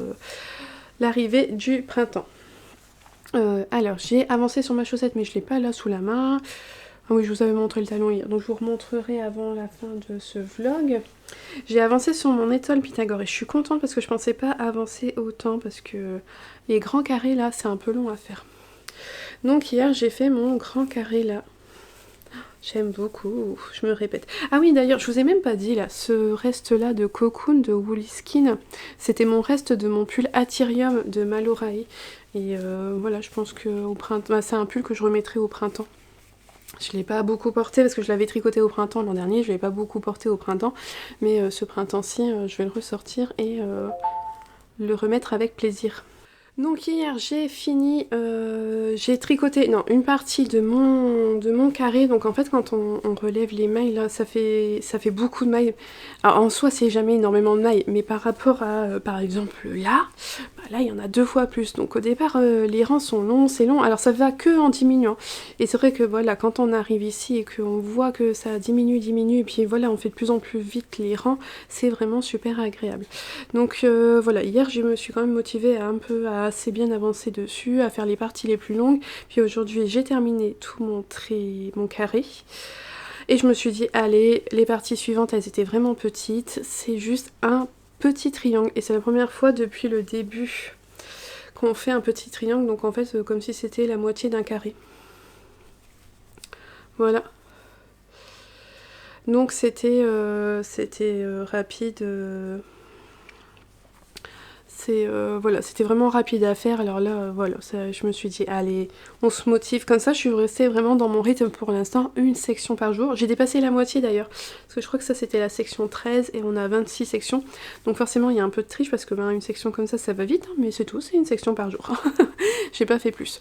l'arrivée du printemps. Alors, j'ai avancé sur ma chaussette, mais je l'ai pas là sous la main. Ah oui, je vous avais montré le talon hier, donc je vous remontrerai avant la fin de ce vlog. J'ai avancé sur mon étole Pythagore et je suis contente parce que je pensais pas avancer autant parce que les grands carrés là, c'est un peu long à faire. Donc hier, j'ai fait mon grand carré là. J'aime beaucoup, je me répète. Ah oui, d'ailleurs, je vous ai même pas dit là, ce reste-là de Cocoon de Woolly Skin, c'était mon reste de mon pull Atyrium de Malorae. Et voilà, je pense que au printemps, c'est un pull que je remettrai au printemps. Je ne l'ai pas beaucoup porté parce que je l'avais tricoté au printemps l'an dernier, je ne l'ai pas beaucoup porté au printemps, mais ce printemps-ci, je vais le ressortir et le remettre avec plaisir. Donc hier j'ai fini, j'ai tricoté une partie de mon carré. Donc en fait quand on relève les mailles là, ça fait beaucoup de mailles. Alors en soi c'est jamais énormément de mailles, mais par rapport à par exemple là, là il y en a 2 fois plus. Donc au départ les rangs sont longs, c'est long. Alors ça va que en diminuant. Et c'est vrai que voilà, quand on arrive ici et qu'on voit que ça diminue, et puis voilà on fait de plus en plus vite les rangs, c'est vraiment super agréable. Donc voilà, hier je me suis quand même motivée à assez bien avancer dessus, à faire les parties les plus longues. Puis aujourd'hui j'ai terminé tout mon carré. Et je me suis dit, allez, les parties suivantes elles étaient vraiment petites, c'est juste un petit triangle. Et c'est la première fois depuis le début qu'on fait un petit triangle, donc en fait comme si c'était la moitié d'un carré. Voilà. Donc c'était rapide. Voilà, c'était vraiment rapide à faire. Alors là, voilà, je me suis dit, allez, on se motive. Comme ça, je suis restée vraiment dans mon rythme pour l'instant, une section par jour. J'ai dépassé la moitié d'ailleurs, parce que je crois que ça c'était la section 13 et on a 26 sections. Donc forcément, il y a un peu de triche parce que une section comme ça va vite, hein, mais c'est tout, c'est une section par jour. J'ai pas fait plus.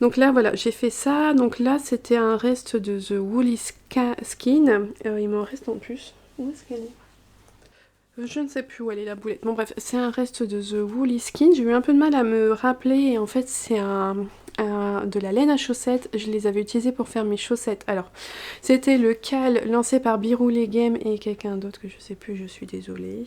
Donc là, voilà, j'ai fait ça. Donc là, c'était un reste de The Woolly Skin. Il m'en reste en plus. Où est-ce qu'elle est ? Je ne sais plus où elle est la boulette. Bon bref, c'est un reste de The Woolly Skin. J'ai eu un peu de mal à me rappeler et en fait c'est de la laine à chaussettes. Je les avais utilisés pour faire mes chaussettes. Alors, c'était le cal lancé par Biroulé Game et quelqu'un d'autre que je sais plus, je suis désolée.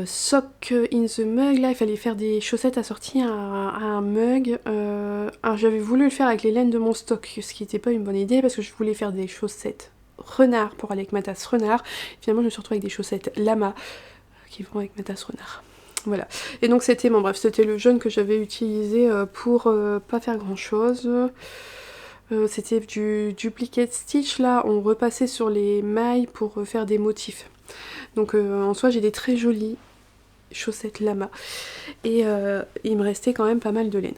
Sock in the mug, là il fallait faire des chaussettes assorties à un mug. Alors j'avais voulu le faire avec les laines de mon stock, ce qui n'était pas une bonne idée parce que je voulais faire des chaussettes renard pour aller avec ma tasse renard. Finalement je me suis retrouvée avec des chaussettes lama qui vont avec ma tasse renard. Voilà. Et donc c'était, bon bref, c'était le jaune que j'avais utilisé pour pas faire grand chose. C'était du duplicate stitch, là on repassait sur les mailles pour faire des motifs. Donc en soi j'ai des très jolies chaussettes lama et il me restait quand même pas mal de laine.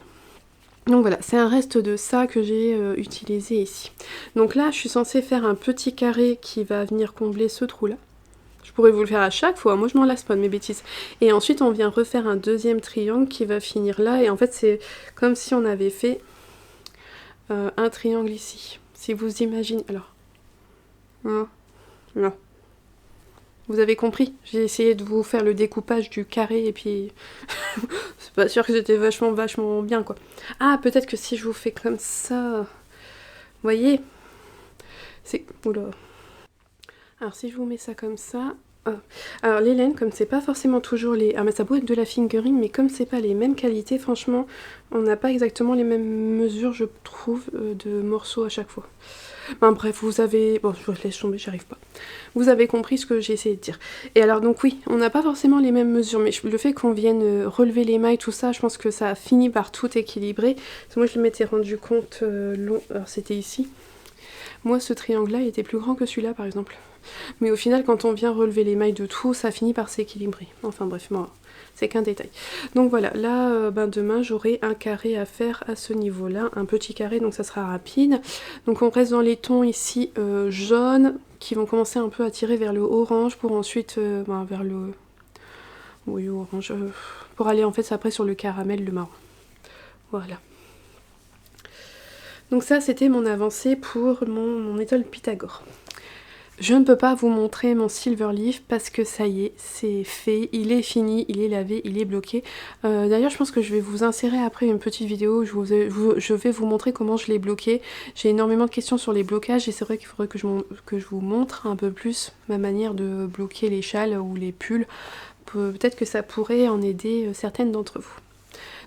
Donc voilà, c'est un reste de ça que j'ai utilisé ici. Donc là je suis censée faire un petit carré qui va venir combler ce trou là. Je pourrais vous le faire à chaque fois, moi je m'en lasse pas de mes bêtises. Et ensuite on vient refaire un deuxième triangle qui va finir là. Et en fait c'est comme si on avait fait un triangle ici. Si vous imaginez... Alors... Là. Vous avez compris? J'ai essayé de vous faire le découpage du carré et puis... c'est pas sûr que c'était vachement bien quoi. Ah, peut-être que si je vous fais comme ça... Vous voyez? C'est... Oula. Alors si je vous mets ça comme ça... Alors les laines, comme c'est pas forcément toujours les... Ah mais ça peut être de la fingering, mais comme c'est pas les mêmes qualités, franchement, on n'a pas exactement les mêmes mesures, je trouve, de morceaux à chaque fois. Bref, vous avez... Bon, je vous laisse tomber, j'arrive pas. Vous avez compris ce que j'ai essayé de dire. Et alors donc oui, on n'a pas forcément les mêmes mesures, mais le fait qu'on vienne relever les mailles, tout ça, je pense que ça a fini par tout équilibrer. Parce que moi je m'étais rendu compte long, alors c'était ici. Moi ce triangle-là il était plus grand que celui-là par exemple. Mais au final quand on vient relever les mailles de tout, ça finit par s'équilibrer. Enfin bref, moi c'est qu'un détail. Donc voilà, là demain j'aurai un carré à faire à ce niveau-là, un petit carré, donc ça sera rapide. Donc on reste dans les tons ici jaunes, qui vont commencer un peu à tirer vers le orange pour ensuite vers le... Oui, orange, pour aller en fait après sur le caramel, le marron. Voilà. Donc ça c'était mon avancée pour mon étoile Pythagore. Je ne peux pas vous montrer mon silver leaf parce que ça y est, c'est fait, il est fini, il est lavé, il est bloqué. D'ailleurs je pense que je vais vous insérer après une petite vidéo où je vais vous montrer comment je l'ai bloqué. J'ai énormément de questions sur les blocages et c'est vrai qu'il faudrait que je vous montre un peu plus ma manière de bloquer les châles ou les pulls. Peut-être que ça pourrait en aider certaines d'entre vous.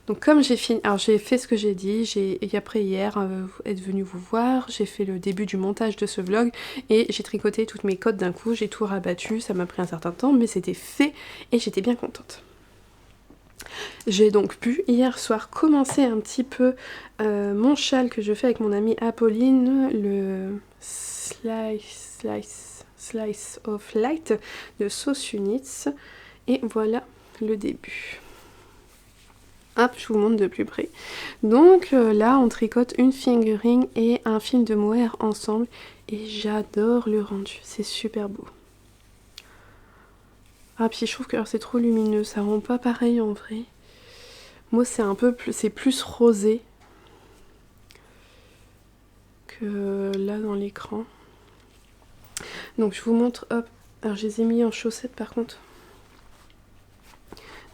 Donc comme j'ai fini, alors j'ai fait ce que j'ai dit, et après hier, être venu vous voir, j'ai fait le début du montage de ce vlog et j'ai tricoté toutes mes codes d'un coup, j'ai tout rabattu, ça m'a pris un certain temps mais c'était fait et j'étais bien contente. J'ai donc pu hier soir commencer un petit peu mon châle que je fais avec mon amie Apolline, le Slice of Light de Sauce Units, et voilà le début. Hop, je vous montre de plus près. Donc là, on tricote une fingering et un fil de mohair ensemble. Et j'adore le rendu, c'est super beau. Ah, puis je trouve que c'est trop lumineux, ça rend pas pareil en vrai. Moi, c'est un peu plus, c'est plus rosé que là dans l'écran. Donc je vous montre, hop. Alors je les ai mis en chaussettes par contre.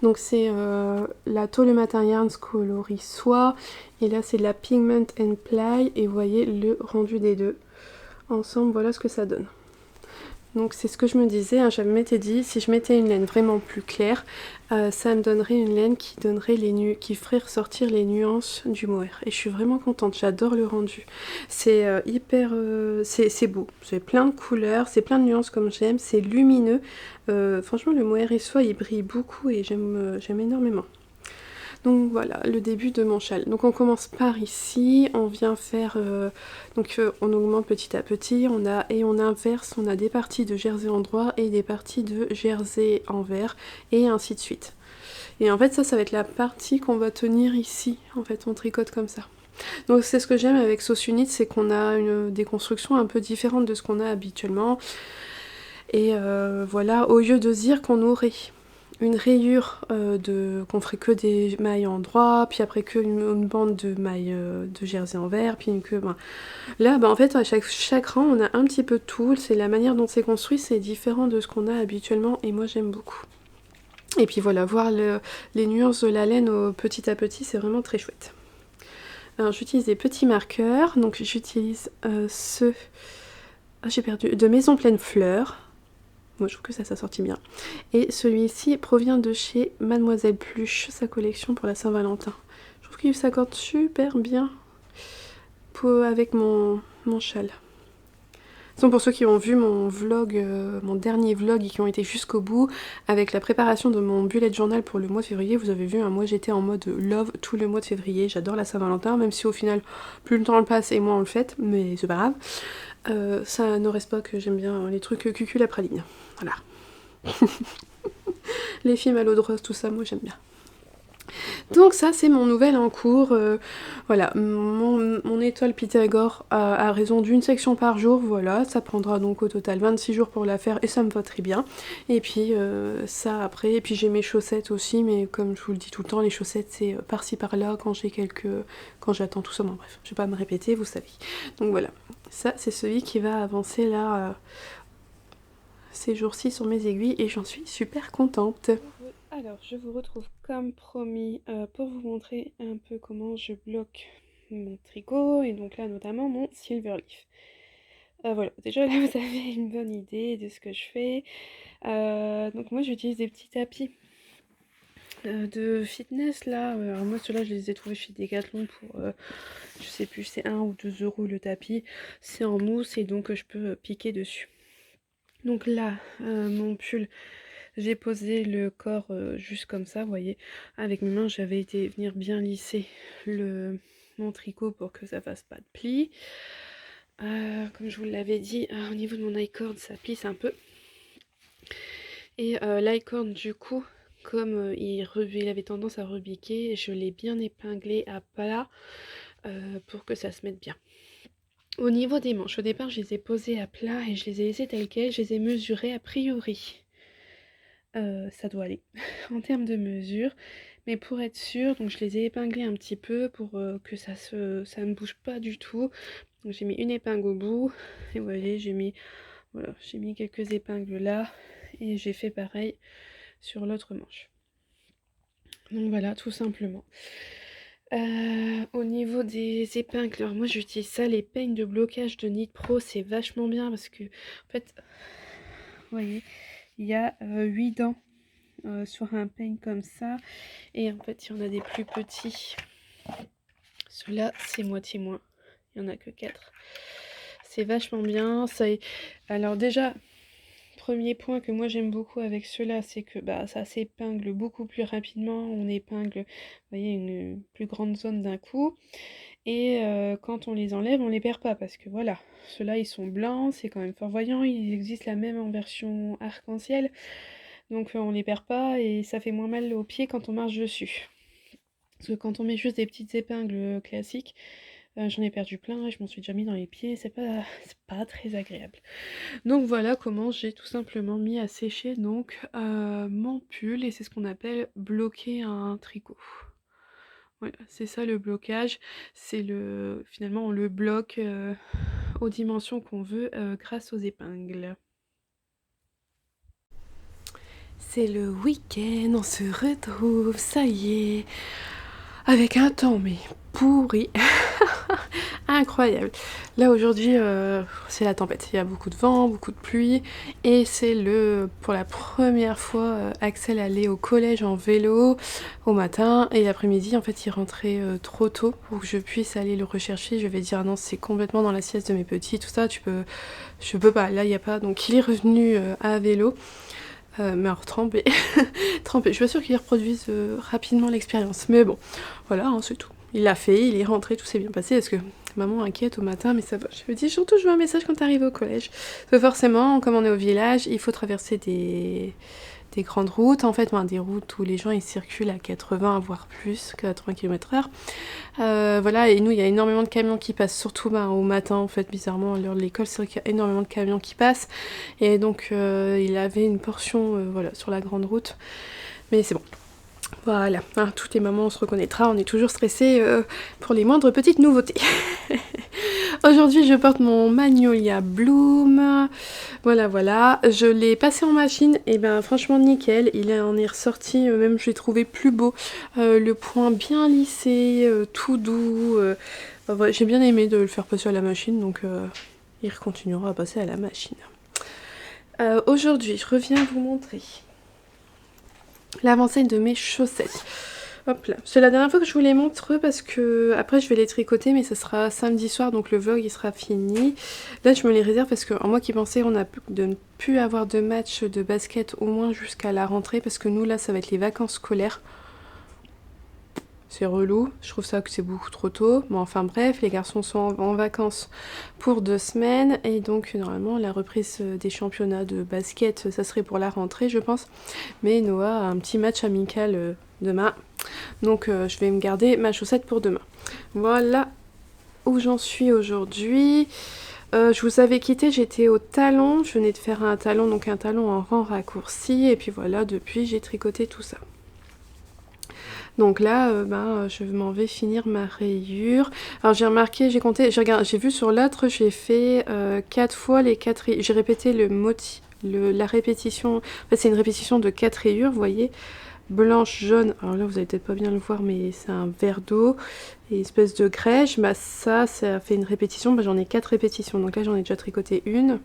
Donc c'est la Tôle Matin Yarns coloris soie. Et là c'est de la Pigment and Ply. Et vous voyez le rendu des deux. Ensemble, voilà ce que ça donne. Donc c'est ce que je me disais, hein, je m'étais dit, si je mettais une laine vraiment plus claire, ça me donnerait une laine qui donnerait qui ferait ressortir les nuances du mohair. Et je suis vraiment contente, j'adore le rendu. C'est hyper... c'est beau, c'est plein de couleurs, c'est plein de nuances comme j'aime, c'est lumineux. Franchement le mohair et soie il brille beaucoup et j'aime énormément. Donc voilà, le début de mon châle. Donc on commence par ici, on vient faire, on augmente petit à petit, on inverse, on a des parties de jersey en droit et des parties de jersey envers, et ainsi de suite. Et en fait ça va être la partie qu'on va tenir ici, en fait on tricote comme ça. Donc c'est ce que j'aime avec Sauce Unit, c'est qu'on a des constructions un peu différentes de ce qu'on a habituellement. Et voilà, au lieu de dire qu'on aurait une rayure qu'on ferait que des mailles en droit, puis après que une bande de mailles de jersey envers, puis que... Là, en fait, à chaque rang, on a un petit peu de tout. C'est la manière dont c'est construit, c'est différent de ce qu'on a habituellement, et moi j'aime beaucoup. Et puis voilà, voir les nuances de la laine petit à petit, c'est vraiment très chouette. Alors j'utilise des petits marqueurs, donc j'utilise j'ai perdu, de Maison Pleine Fleurs. Moi je trouve que ça sortit bien. Et celui-ci provient de chez Mademoiselle Pluche, sa collection pour la Saint-Valentin. Je trouve qu'il s'accorde super bien avec mon châle. Donc pour ceux qui ont vu mon vlog, mon dernier vlog et qui ont été jusqu'au bout, avec la préparation de mon bullet journal pour le mois de février, vous avez vu, hein, moi j'étais en mode love tout le mois de février. J'adore la Saint-Valentin, même si au final plus le temps passe et moins on le fête, mais c'est pas grave. Ça ne reste pas que j'aime bien les trucs cucul à praline. Voilà. Les films à l'eau de rose, tout ça, moi j'aime bien. Donc ça c'est mon nouvel en cours, voilà, mon étoile Pythagore a raison d'une section par jour, voilà, ça prendra donc au total 26 jours pour la faire et ça me va très bien. Et puis ça après, et puis j'ai mes chaussettes aussi, mais comme je vous le dis tout le temps, les chaussettes c'est par-ci par-là quand j'attends tout ça, bon bref, je vais pas me répéter, vous savez. Donc voilà, ça c'est celui qui va avancer là ces jours-ci sur mes aiguilles et j'en suis super contente. Alors je vous retrouve comme promis pour vous montrer un peu comment je bloque mon tricot et donc là notamment mon silver leaf. Voilà, déjà là vous avez une bonne idée de ce que je fais. Donc moi j'utilise des petits tapis de fitness là. Alors moi ceux-là je les ai trouvés chez Decathlon pour je sais plus, c'est 1 ou 2 € le tapis. C'est en mousse et donc je peux piquer dessus. Donc là, mon pull, j'ai posé le corps juste comme ça, vous voyez. Avec mes mains, j'avais été venir bien lisser mon tricot pour que ça fasse pas de plis. Comme je vous l'avais dit, au niveau de mon I-cord, ça plisse un peu. Et l'i-cord, du coup, comme il avait tendance à rebiquer, je l'ai bien épinglé à plat pour que ça se mette bien. Au niveau des manches, au départ, je les ai posées à plat et je les ai laissées telles quelles. Je les ai mesurées a priori. Ça doit aller en termes de mesure. Mais pour être sûre, donc je les ai épinglées un petit peu pour que ça ne bouge pas du tout. Donc j'ai mis une épingle au bout. Et vous voyez, voilà, j'ai mis quelques épingles là. Et j'ai fait pareil sur l'autre manche. Donc voilà, tout simplement. Au niveau des épingles, alors moi j'utilise ça, les peignes de blocage de Knit Pro, c'est vachement bien parce que, en fait, vous voyez, il y a 8 dents sur un peigne comme ça, et en fait, il y en a des plus petits. Ceux-là, c'est moitié moins, il n'y en a que 4. C'est vachement bien, alors déjà... Premier point que moi j'aime beaucoup avec ceux-là, c'est que ça s'épingle beaucoup plus rapidement. On épingle, vous voyez, une plus grande zone d'un coup. Et quand on les enlève, on les perd pas parce que voilà, ceux-là ils sont blancs, c'est quand même fort voyant. Ils existent la même en version arc-en-ciel. Donc on les perd pas et ça fait moins mal aux pieds quand on marche dessus. Parce que quand on met juste des petites épingles classiques, j'en ai perdu plein et je m'en suis déjà mis dans les pieds, c'est pas très agréable. Donc voilà comment j'ai tout simplement mis à sécher donc mon pull, et c'est ce qu'on appelle bloquer un tricot. Voilà, c'est ça le blocage, finalement on le bloque aux dimensions qu'on veut grâce aux épingles. C'est le week-end, on se retrouve, ça y est, avec un temps mais pourri. Incroyable. Là aujourd'hui c'est la tempête, il y a beaucoup de vent, beaucoup de pluie, et c'est pour la première fois Axel allait au collège en vélo au matin, et l'après-midi en fait il rentrait trop tôt pour que je puisse aller le rechercher. Je vais dire non, c'est complètement dans la sieste de mes petits, tout ça, je peux pas, là il n'y a pas. Donc il est revenu à vélo. Mais alors trempé, trempé. Je suis pas sûre qu'il reproduise rapidement l'expérience. Mais bon, voilà, hein, c'est tout. Il l'a fait, il est rentré, tout s'est bien passé. Parce que maman inquiète au matin, mais ça va. Je me dis surtout, je veux un message quand t'arrives au collège. Parce que forcément, comme on est au village, il faut traverser des grandes routes, en fait, des routes où les gens ils circulent à 80 voire plus, 80 km/h. Voilà, et nous il y a énormément de camions qui passent, surtout au matin en fait, bizarrement à l'heure de l'école, c'est vrai qu'il y a énormément de camions qui passent, et donc il avait une portion voilà, sur la grande route, mais c'est bon. Voilà, hein, toutes les mamans on se reconnaîtra, on est toujours stressé pour les moindres petites nouveautés. Aujourd'hui je porte mon Magnolia Bloom, voilà, je l'ai passé en machine, et ben franchement nickel, il en est ressorti, même je l'ai trouvé plus beau, le point bien lissé, tout doux, ouais, j'ai bien aimé de le faire passer à la machine, donc il continuera à passer à la machine. Aujourd'hui je reviens vous montrer l'avant-scène de mes chaussettes. Hop là, c'est la dernière fois que je vous les montre parce que après je vais les tricoter, mais ça sera samedi soir, donc le vlog il sera fini. Là je me les réserve parce que moi qui pensais de ne plus avoir de match de basket au moins jusqu'à la rentrée, parce que nous là ça va être les vacances scolaires. C'est relou, je trouve ça que c'est beaucoup trop tôt. Mais enfin bref, les garçons sont en vacances pour 2 semaines. Et donc normalement la reprise des championnats de basket, ça serait pour la rentrée je pense. Mais Noah a un petit match amical demain. Donc je vais me garder ma chaussette pour demain. Voilà où j'en suis aujourd'hui. Je vous avais quitté, j'étais au talon. Je venais de faire un talon, donc un talon en rang raccourci. Et puis voilà, depuis j'ai tricoté tout ça. Donc là, je m'en vais finir ma rayure. Alors j'ai remarqué, j'ai compté, j'ai vu sur l'autre, j'ai fait 4 fois les 4 rayures. J'ai répété la répétition. En fait, c'est une répétition de 4 rayures, vous voyez. Blanche, jaune, alors là vous allez peut-être pas bien le voir, mais c'est un verre d'eau et une espèce de grège. Ça fait une répétition, j'en ai 4 répétitions. Donc là j'en ai déjà tricoté 1,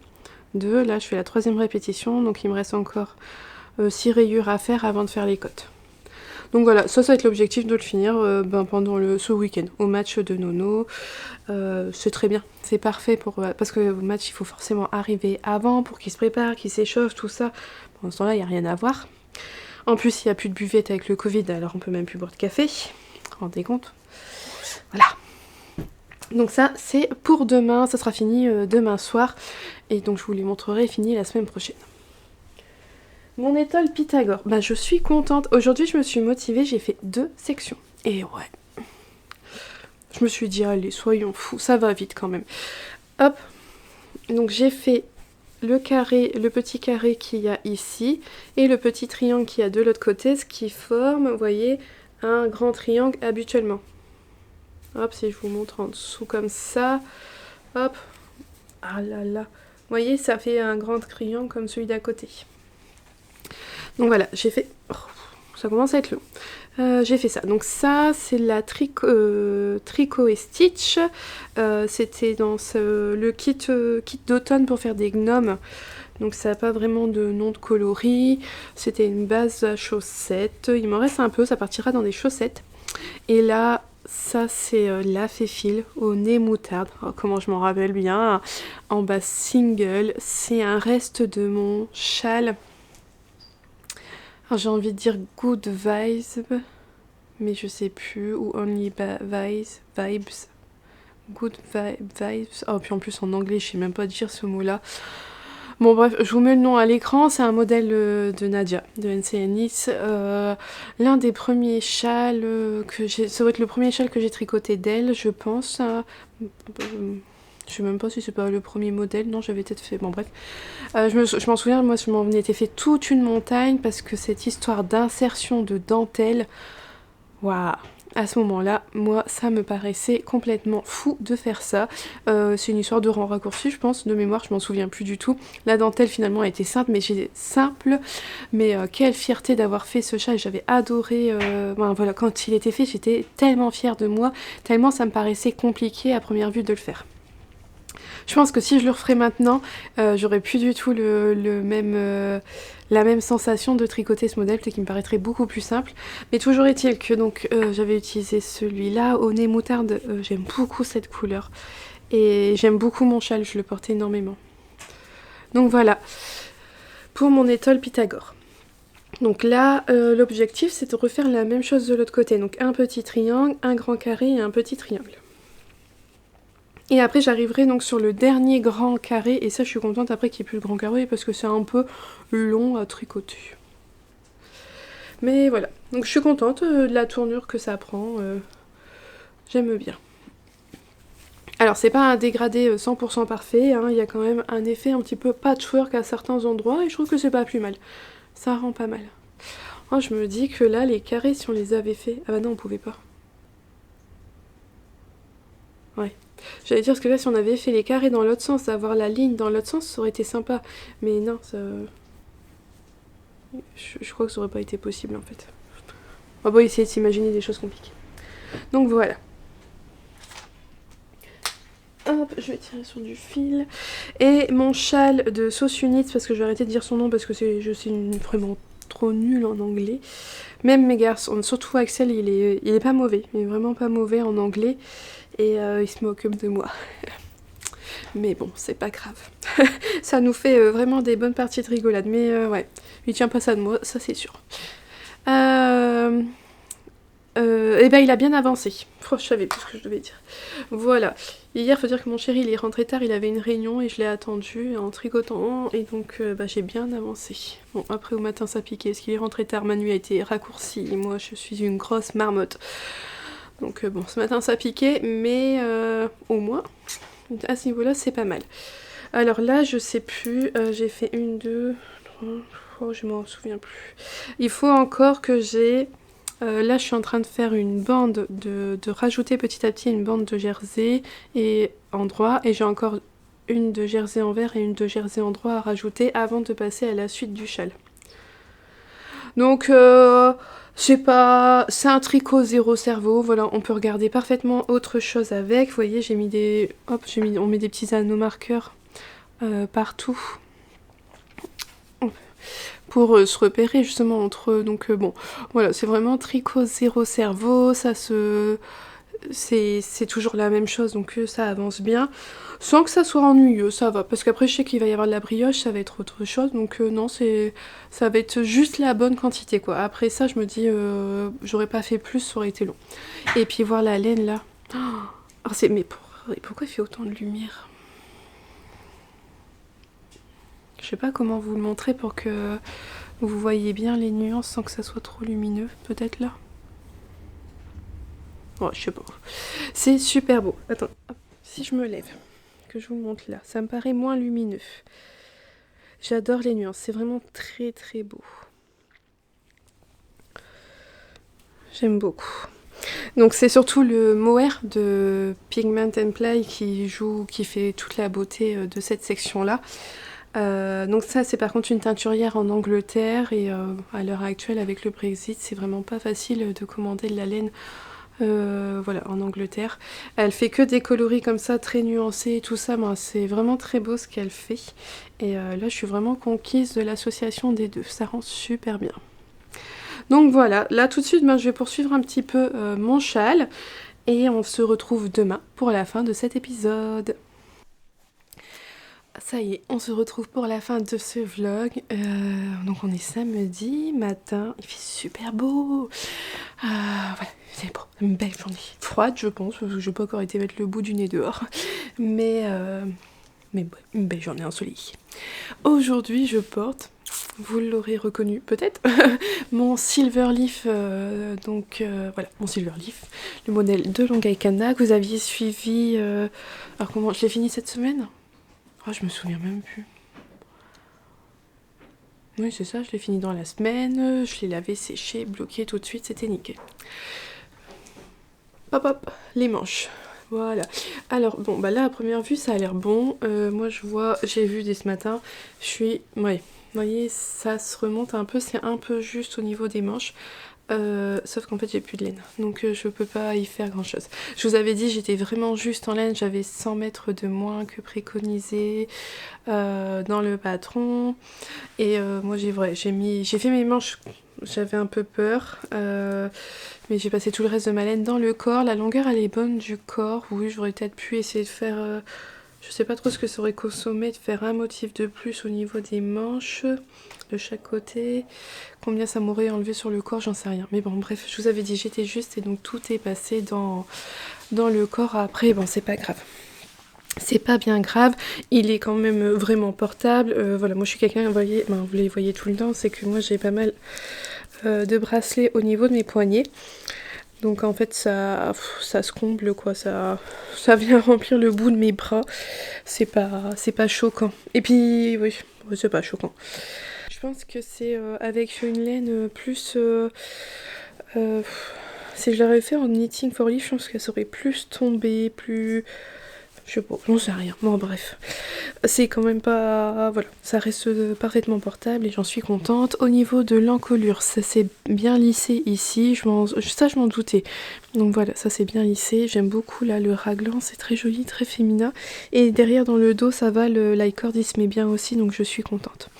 2, là je fais la 3e répétition, donc il me reste encore 6 rayures à faire avant de faire les côtes. Donc voilà, ça va être l'objectif de le finir pendant ce week-end, au match de Nono. C'est très bien, c'est parfait parce que au match il faut forcément arriver avant pour qu'il se prépare, qu'il s'échauffe, tout ça. Pendant ce temps-là, il n'y a rien à voir. En plus, il n'y a plus de buvette avec le Covid, alors on peut même plus boire de café. Rendez compte. Voilà. Donc ça, c'est pour demain, ça sera fini demain soir. Et donc je vous les montrerai fini la semaine prochaine. Mon étole Pythagore, bah je suis contente. Aujourd'hui, je me suis motivée, j'ai fait 2 sections. Et ouais. Je me suis dit, allez, soyons fous, ça va vite quand même. Hop. Donc j'ai fait le petit carré qu'il y a ici, et le petit triangle qu'il y a de l'autre côté, ce qui forme, vous voyez, un grand triangle habituellement. Hop, si je vous montre en dessous comme ça. Hop. Ah là là. Vous voyez, ça fait un grand triangle comme celui d'à côté. Donc voilà, j'ai fait... Oh, ça commence à être long. J'ai fait ça. Donc ça, c'est la tricot et stitch. C'était dans le kit d'automne pour faire des gnomes. Donc ça n'a pas vraiment de nom de coloris. C'était une base à chaussettes. Il m'en reste un peu, ça partira dans des chaussettes. Et là, ça c'est la Féfile au nez moutarde. Oh, comment je m'en rappelle bien. En bas single. C'est un reste de mon châle. Alors j'ai envie de dire Good Vibes, mais je sais plus, ou Only Vibes, Good Vibes, oh puis en plus en anglais je sais même pas dire ce mot là. Bon bref, je vous mets le nom à l'écran, c'est un modèle de Nadia, de NC Nice, l'un des premiers châles que j'ai, ça va être le premier châle que j'ai tricoté d'elle je pense, je sais même pas si c'est pas le premier modèle, non j'avais peut-être fait, bon bref. Je m'en souviens, moi je m'en étais fait toute une montagne parce que cette histoire d'insertion de dentelle, waouh, à ce moment-là, moi ça me paraissait complètement fou de faire ça. C'est une histoire de rang raccourci je pense, de mémoire je m'en souviens plus du tout. La dentelle finalement a été simple, mais quelle fierté d'avoir fait ce châle, j'avais adoré, voilà, quand il était fait j'étais tellement fière de moi, tellement ça me paraissait compliqué à première vue de le faire. Je pense que si je le referais maintenant, j'aurais plus du tout la même sensation de tricoter ce modèle, peut-être qu'il me paraîtrait beaucoup plus simple. Mais toujours est-il que donc j'avais utilisé celui-là au nez moutarde. J'aime beaucoup cette couleur et j'aime beaucoup mon châle, je le portais énormément. Donc voilà, pour mon étole Pythagore. Donc là, l'objectif c'est de refaire la même chose de l'autre côté. Donc un petit triangle, un grand carré et un petit triangle. Et après j'arriverai donc sur le dernier grand carré, et ça je suis contente après qu'il n'y ait plus le grand carré parce que c'est un peu long à tricoter. Mais voilà, donc je suis contente de la tournure que ça prend, j'aime bien. Alors c'est pas un dégradé 100% parfait, hein, il y a quand même un effet un petit peu patchwork à certains endroits et je trouve que c'est pas plus mal, ça rend pas mal. Oh, je me dis que là les carrés si on les avait fait, ah bah non on pouvait pas. Ouais. J'allais dire, parce que là, si on avait fait les carrés dans l'autre sens, avoir la ligne dans l'autre sens, ça aurait été sympa. Mais non, ça... Je crois que ça aurait pas été possible, en fait. On va pas essayer de s'imaginer des choses compliquées. Donc voilà. Hop, je vais tirer sur du fil. Et mon châle de Sauce Unite, parce que je vais arrêter de dire son nom, parce que je suis vraiment trop nulle en anglais. Même mes garçons, surtout Axel, il est pas mauvais. Il est vraiment pas mauvais en anglais. Et il se moque de moi. Mais bon, c'est pas grave. Ça nous fait vraiment des bonnes parties de rigolade. Mais ouais, il tient pas ça de moi, ça c'est sûr. Et ben il a bien avancé. Oh, je savais plus ce que je devais dire. Voilà. Hier, faut dire que mon chéri, il est rentré tard, il avait une réunion et je l'ai attendu en tricotant. Et donc, j'ai bien avancé. Bon, après au matin, ça piquait. Parce qu'il est rentré tard, ma nuit a été raccourcie. Et moi, je suis une grosse marmotte. Donc bon, ce matin ça piquait, mais au moins, à ce niveau-là, c'est pas mal. Alors là, je sais plus, j'ai fait 1, 2, 3, oh, je m'en souviens plus. Il faut encore que j'ai... là, je suis en train de faire une bande, de rajouter petit à petit une bande de jersey et endroit, et j'ai encore une de jersey envers et une de jersey endroit à rajouter avant de passer à la suite du châle. Donc... c'est un tricot zéro cerveau, voilà, on peut regarder parfaitement autre chose avec. Vous voyez, j'ai mis des... Hop, on met des petits anneaux marqueurs partout. pour se repérer justement entre eux. Donc bon, voilà, c'est vraiment tricot zéro cerveau, ça se... c'est toujours la même chose, donc ça avance bien, sans que ça soit ennuyeux, ça va, parce qu'après je sais qu'il va y avoir de la brioche, ça va être autre chose, donc non, ça va être juste la bonne quantité, quoi. Après ça, je me dis, j'aurais pas fait plus, ça aurait été long. Et puis voir la laine, là, oh, mais pourquoi il fait autant de lumière? Je sais pas comment vous le montrer pour que vous voyez bien les nuances sans que ça soit trop lumineux, peut-être là. Oh, je sais pas. C'est super beau. Attends, hop, si je me lève, que je vous montre là, ça me paraît moins lumineux. J'adore les nuances, c'est vraiment très très beau. J'aime beaucoup. Donc c'est surtout le mohair de Pigment and Play qui fait toute la beauté de cette section-là. Donc ça c'est par contre une teinturière en Angleterre et à l'heure actuelle avec le Brexit c'est vraiment pas facile de commander de la laine voilà, en Angleterre. Elle fait que des coloris comme ça, très nuancés, tout ça, ben, c'est vraiment très beau ce qu'elle fait. Et là, je suis vraiment conquise de l'association des deux, ça rend super bien. Donc voilà, là tout de suite, ben, je vais poursuivre un petit peu mon châle, et on se retrouve demain pour la fin de cet épisode. Ça y est, on se retrouve pour la fin de ce vlog. Donc on est samedi matin, il fait super beau. Voilà, c'est beau, une belle journée. Froide je pense, parce que je n'ai pas encore été mettre le bout du nez dehors. Mais ouais, une belle journée ensoleillée. Aujourd'hui je porte, vous l'aurez reconnu peut-être, mon Silverleaf, voilà, mon Silverleaf, le modèle de Longicana que vous aviez suivi. Alors comment, je l'ai fini cette semaine? Oh, je me souviens même plus. Oui, c'est ça, je l'ai fini dans la semaine, je l'ai lavé, séché, bloqué tout de suite, c'était nickel. Hop hop, les manches. Voilà. Alors, bon, bah là, à première vue, ça a l'air bon. Moi, j'ai vu dès ce matin, ouais, vous voyez, ça se remonte un peu, c'est un peu juste au niveau des manches. Sauf qu'en fait j'ai plus de laine, donc je peux pas y faire grand chose. Je vous avais dit j'étais vraiment juste en laine, j'avais 100 mètres de moins que préconisé dans le patron. Et moi j'ai fait mes manches, j'avais un peu peur, mais j'ai passé tout le reste de ma laine dans le corps. La longueur elle est bonne du corps, oui j'aurais peut-être pu essayer de faire... je sais pas trop ce que ça aurait consommé de faire un motif de plus au niveau des manches de chaque côté. Combien ça m'aurait enlevé sur le corps, j'en sais rien. Mais bon, bref, je vous avais dit j'étais juste et donc tout est passé dans le corps. Après, bon, c'est pas grave. C'est pas bien grave, il est quand même vraiment portable. Voilà, moi je suis quelqu'un, vous les voyez tout le temps, c'est que moi j'ai pas mal de bracelets au niveau de mes poignets. Donc en fait ça se comble quoi, ça vient remplir le bout de mes bras. C'est pas choquant. Et puis oui, c'est pas choquant. Je pense que c'est avec une laine plus... si je l'avais fait en knitting for leaf, je pense qu'elle serait plus tombée, plus... Je sais pas, j'en sais rien. Bon bref, c'est quand même pas... Voilà, ça reste parfaitement portable et j'en suis contente. Au niveau de l'encolure, ça s'est bien lissé ici, ça je m'en doutais. Donc voilà, ça c'est bien lissé. J'aime beaucoup là le raglan, c'est très joli, très féminin. Et derrière dans le dos, ça va, le licord il se met bien aussi, donc je suis contente.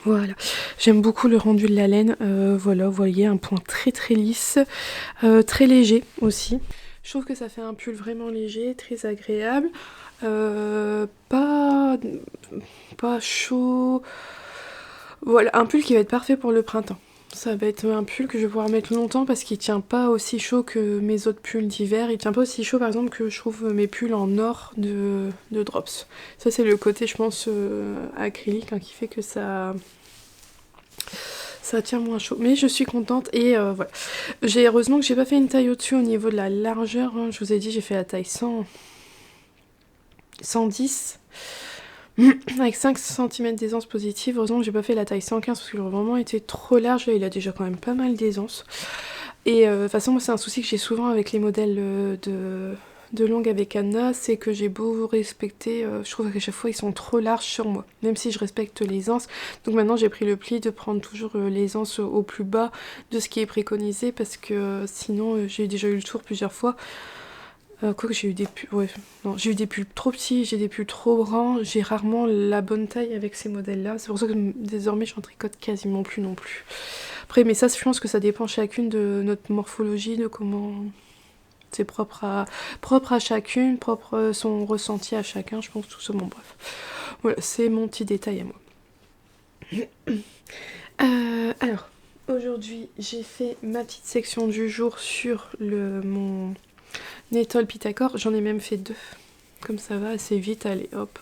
Voilà, j'aime beaucoup le rendu de la laine, voilà, vous voyez, un point très très lisse, très léger aussi. Je trouve que ça fait un pull vraiment léger, très agréable, pas chaud, voilà, un pull qui va être parfait pour le printemps. Ça va être un pull que je vais pouvoir mettre longtemps parce qu'il tient pas aussi chaud que mes autres pulls d'hiver. Il tient pas aussi chaud par exemple que je trouve mes pulls en or de Drops. Ça c'est le côté je pense acrylique hein, qui fait que ça tient moins chaud. Mais je suis contente et voilà. Heureusement que j'ai pas fait une taille au-dessus au niveau de la largeur. Hein. Je vous ai dit j'ai fait la taille 110. Avec 5 cm d'aisance positive, heureusement que j'ai pas fait la taille 115 parce qu'il aurait vraiment été trop large, là il a déjà quand même pas mal d'aisance. Et de toute façon moi c'est un souci que j'ai souvent avec les modèles de longue avec Anna, c'est que j'ai beau respecter, je trouve qu'à chaque fois ils sont trop larges sur moi, même si je respecte l'aisance. Donc maintenant j'ai pris le pli de prendre toujours l'aisance au plus bas de ce qui est préconisé parce que sinon j'ai déjà eu le tour plusieurs fois. Quoique j'ai eu des pulls, ouais, non, j'ai eu des pulls trop petits, j'ai des pulls trop grands, j'ai rarement la bonne taille avec ces modèles-là. C'est pour ça que désormais j'en tricote quasiment plus non plus. Après, mais ça, je pense que ça dépend chacune de notre morphologie, de comment c'est propre à chacune, propre son ressenti à chacun, je pense tout ça. Bon, bref. Voilà, c'est mon petit détail à moi. Alors, aujourd'hui, j'ai fait ma petite section du jour sur mon étole Pythagore. J'en ai même fait 2. Comme ça va assez vite, allez hop,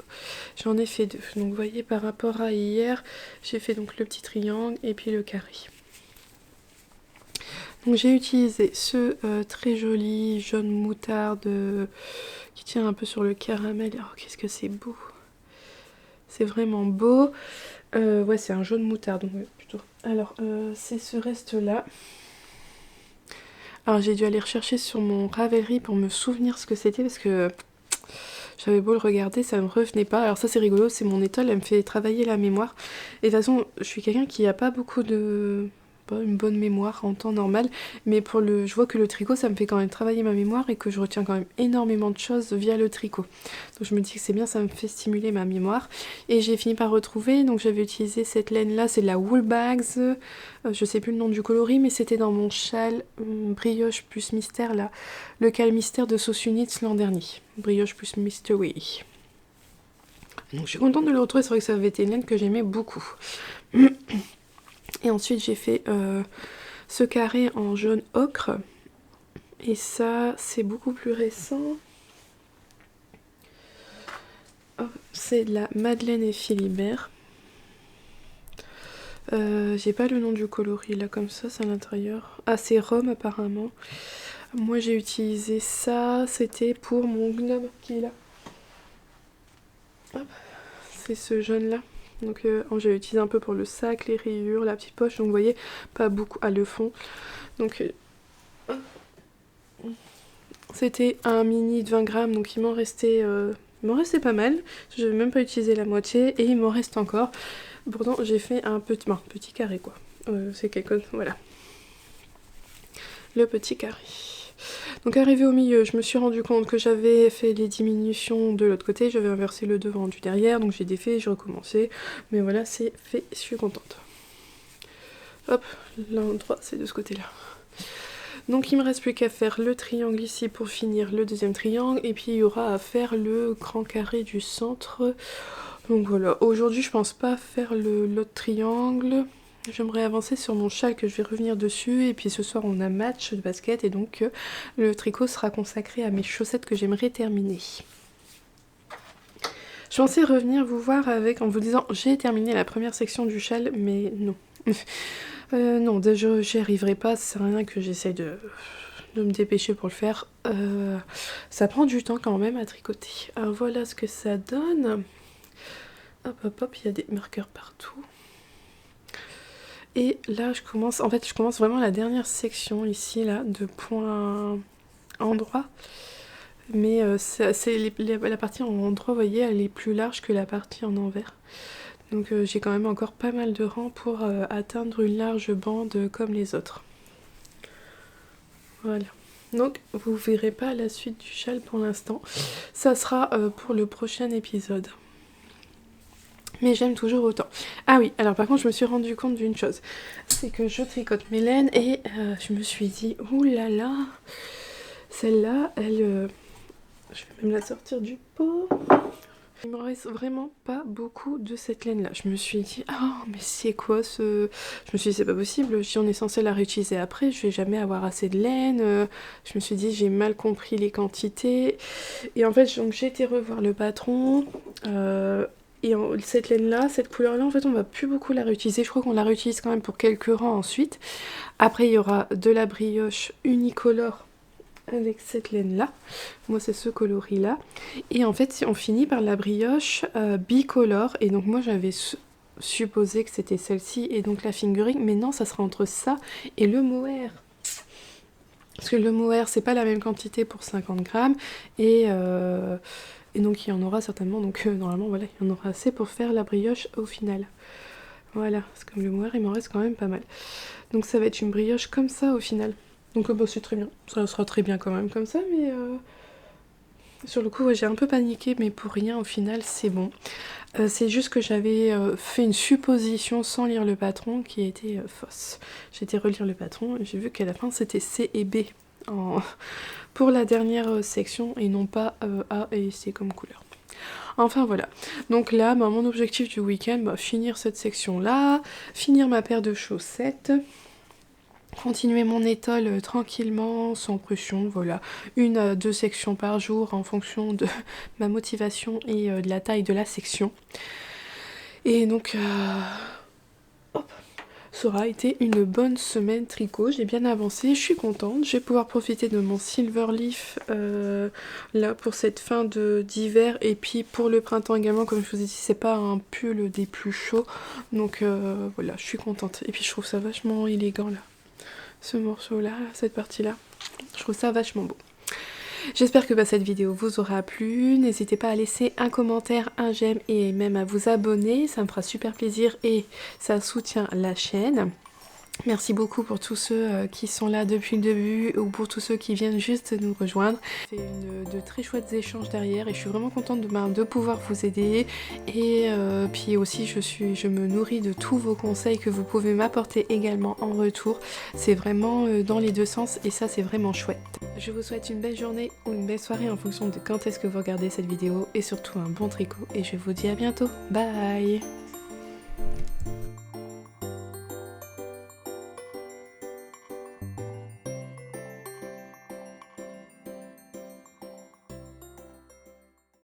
j'en ai fait 2. Donc vous voyez, par rapport à hier, j'ai fait donc le petit triangle et puis le carré. Donc j'ai utilisé ce très joli jaune moutarde qui tient un peu sur le caramel. Oh, qu'est-ce que c'est beau! C'est vraiment beau. Ouais, c'est un jaune moutarde, donc ouais, plutôt. Alors, c'est ce reste-là. Alors j'ai dû aller rechercher sur mon Ravelry pour me souvenir ce que c'était parce que j'avais beau le regarder, ça me revenait pas. Alors ça c'est rigolo, c'est mon étole, elle me fait travailler la mémoire. Et de toute façon, je suis quelqu'un qui a pas beaucoup de... pas une bonne mémoire en temps normal, mais je vois que le tricot ça me fait quand même travailler ma mémoire et que je retiens quand même énormément de choses via le tricot. Donc je me dis que c'est bien, ça me fait stimuler ma mémoire. Et j'ai fini par retrouver, donc j'avais utilisé cette laine là, c'est de la Woolbags, je sais plus le nom du coloris, mais c'était dans mon châle brioche plus mystère là, le cal mystère de Sauce Units l'an dernier. Brioche plus mystery. Donc je suis contente de le retrouver, c'est vrai que ça avait été une laine que j'aimais beaucoup. Et ensuite j'ai fait ce carré en jaune ocre. Et ça c'est beaucoup plus récent. Oh, c'est de la Madeleine et Philibert. J'ai pas le nom du coloris là comme ça, c'est à l'intérieur. Ah c'est Rome apparemment. Moi j'ai utilisé ça, c'était pour mon gnome qui est là. Hop, c'est ce jaune là. Donc j'ai utilisé un peu pour le sac, les rayures, la petite poche, donc vous voyez, pas beaucoup à le fond. Donc c'était un mini de 20 grammes, donc il m'en restait pas mal. Je n'avais même pas utilisé la moitié et il m'en reste encore. Pourtant j'ai fait un petit carré quoi. C'est quelque chose, voilà. Le petit carré. Donc arrivé au milieu, je me suis rendu compte que j'avais fait les diminutions de l'autre côté, j'avais inversé le devant du derrière, donc j'ai défait, j'ai recommencé. Mais voilà, c'est fait, je suis contente. Hop, l'endroit c'est de ce côté-là. Donc il me reste plus qu'à faire le triangle ici pour finir le deuxième triangle, et puis il y aura à faire le grand carré du centre. Donc voilà, aujourd'hui je pense pas faire l'autre triangle. J'aimerais avancer sur mon châle que je vais revenir dessus, et puis ce soir on a match de basket et donc le tricot sera consacré à mes chaussettes que j'aimerais terminer. Je pensais revenir vous voir en vous disant j'ai terminé la première section du châle, mais non. Non, déjà j'y arriverai pas, c'est rien que j'essaie de me dépêcher pour le faire. Ça prend du temps quand même à tricoter. Alors voilà ce que ça donne. Hop hop hop, il y a des marqueurs partout. Et là je commence vraiment la dernière section ici là de point endroit. Mais la partie en endroit, vous voyez, elle est plus large que la partie en envers. Donc j'ai quand même encore pas mal de rangs pour atteindre une large bande comme les autres. Voilà. Donc vous verrez pas la suite du châle pour l'instant. Ça sera pour le prochain épisode. Mais j'aime toujours autant. Ah oui, alors par contre je me suis rendu compte d'une chose. C'est que je tricote mes laines et je me suis dit, oulala, celle-là, elle... je vais même la sortir du pot. Il me reste vraiment pas beaucoup de cette laine là. Je me suis dit, oh mais c'est quoi ce... Je me suis dit c'est pas possible, si on est censé la réutiliser après, je vais jamais avoir assez de laine. Je me suis dit j'ai mal compris les quantités. Et en fait j'ai été revoir le patron. Et cette laine là, cette couleur là, en fait on va plus beaucoup la réutiliser. Je crois qu'on la réutilise quand même pour quelques rangs ensuite. Après il y aura de la brioche unicolore avec cette laine là, moi c'est ce coloris là, et en fait on finit par la brioche bicolore, et donc moi j'avais supposé que c'était celle-ci et donc la fingering, mais non, ça sera entre ça et le mohair, parce que le mohair c'est pas la même quantité pour 50 grammes, et donc il y en aura certainement, donc normalement voilà, il y en aura assez pour faire la brioche au final. Voilà, parce que le mohair il m'en reste quand même pas mal, donc ça va être une brioche comme ça au final. Donc bah, c'est très bien, ça sera très bien quand même comme ça, mais Sur le coup, ouais, j'ai un peu paniqué, mais pour rien, au final, c'est bon. C'est juste que j'avais fait une supposition sans lire le patron qui était fausse. J'ai été relire le patron et j'ai vu qu'à la fin, c'était C et B en... pour la dernière section et non pas A et C comme couleur. Enfin voilà, donc là, bah, mon objectif du week-end, bah, finir cette section-là, finir ma paire de chaussettes, continuer mon étole tranquillement, sans pression, voilà, 1 à 2 sections par jour en fonction de ma motivation et de la taille de la section. Et donc, hop, ça aura été une bonne semaine tricot, j'ai bien avancé, je suis contente, je vais pouvoir profiter de mon Silver Leaf là pour cette fin d'hiver et puis pour le printemps également, comme je vous ai dit, c'est pas un pull des plus chauds, donc voilà, je suis contente. Et puis je trouve ça vachement élégant là, ce morceau là, cette partie là, je trouve ça vachement beau. J'espère que cette vidéo vous aura plu, n'hésitez pas à laisser un commentaire, un j'aime et même à vous abonner, ça me fera super plaisir et ça soutient la chaîne. Merci beaucoup pour tous ceux qui sont là depuis le début ou pour tous ceux qui viennent juste nous rejoindre. C'est de très chouettes échanges derrière et je suis vraiment contente de pouvoir vous aider. Et puis aussi je me nourris de tous vos conseils que vous pouvez m'apporter également en retour. C'est vraiment dans les deux sens et ça c'est vraiment chouette. Je vous souhaite une belle journée ou une belle soirée en fonction de quand est-ce que vous regardez cette vidéo et surtout un bon tricot et je vous dis à bientôt. Bye!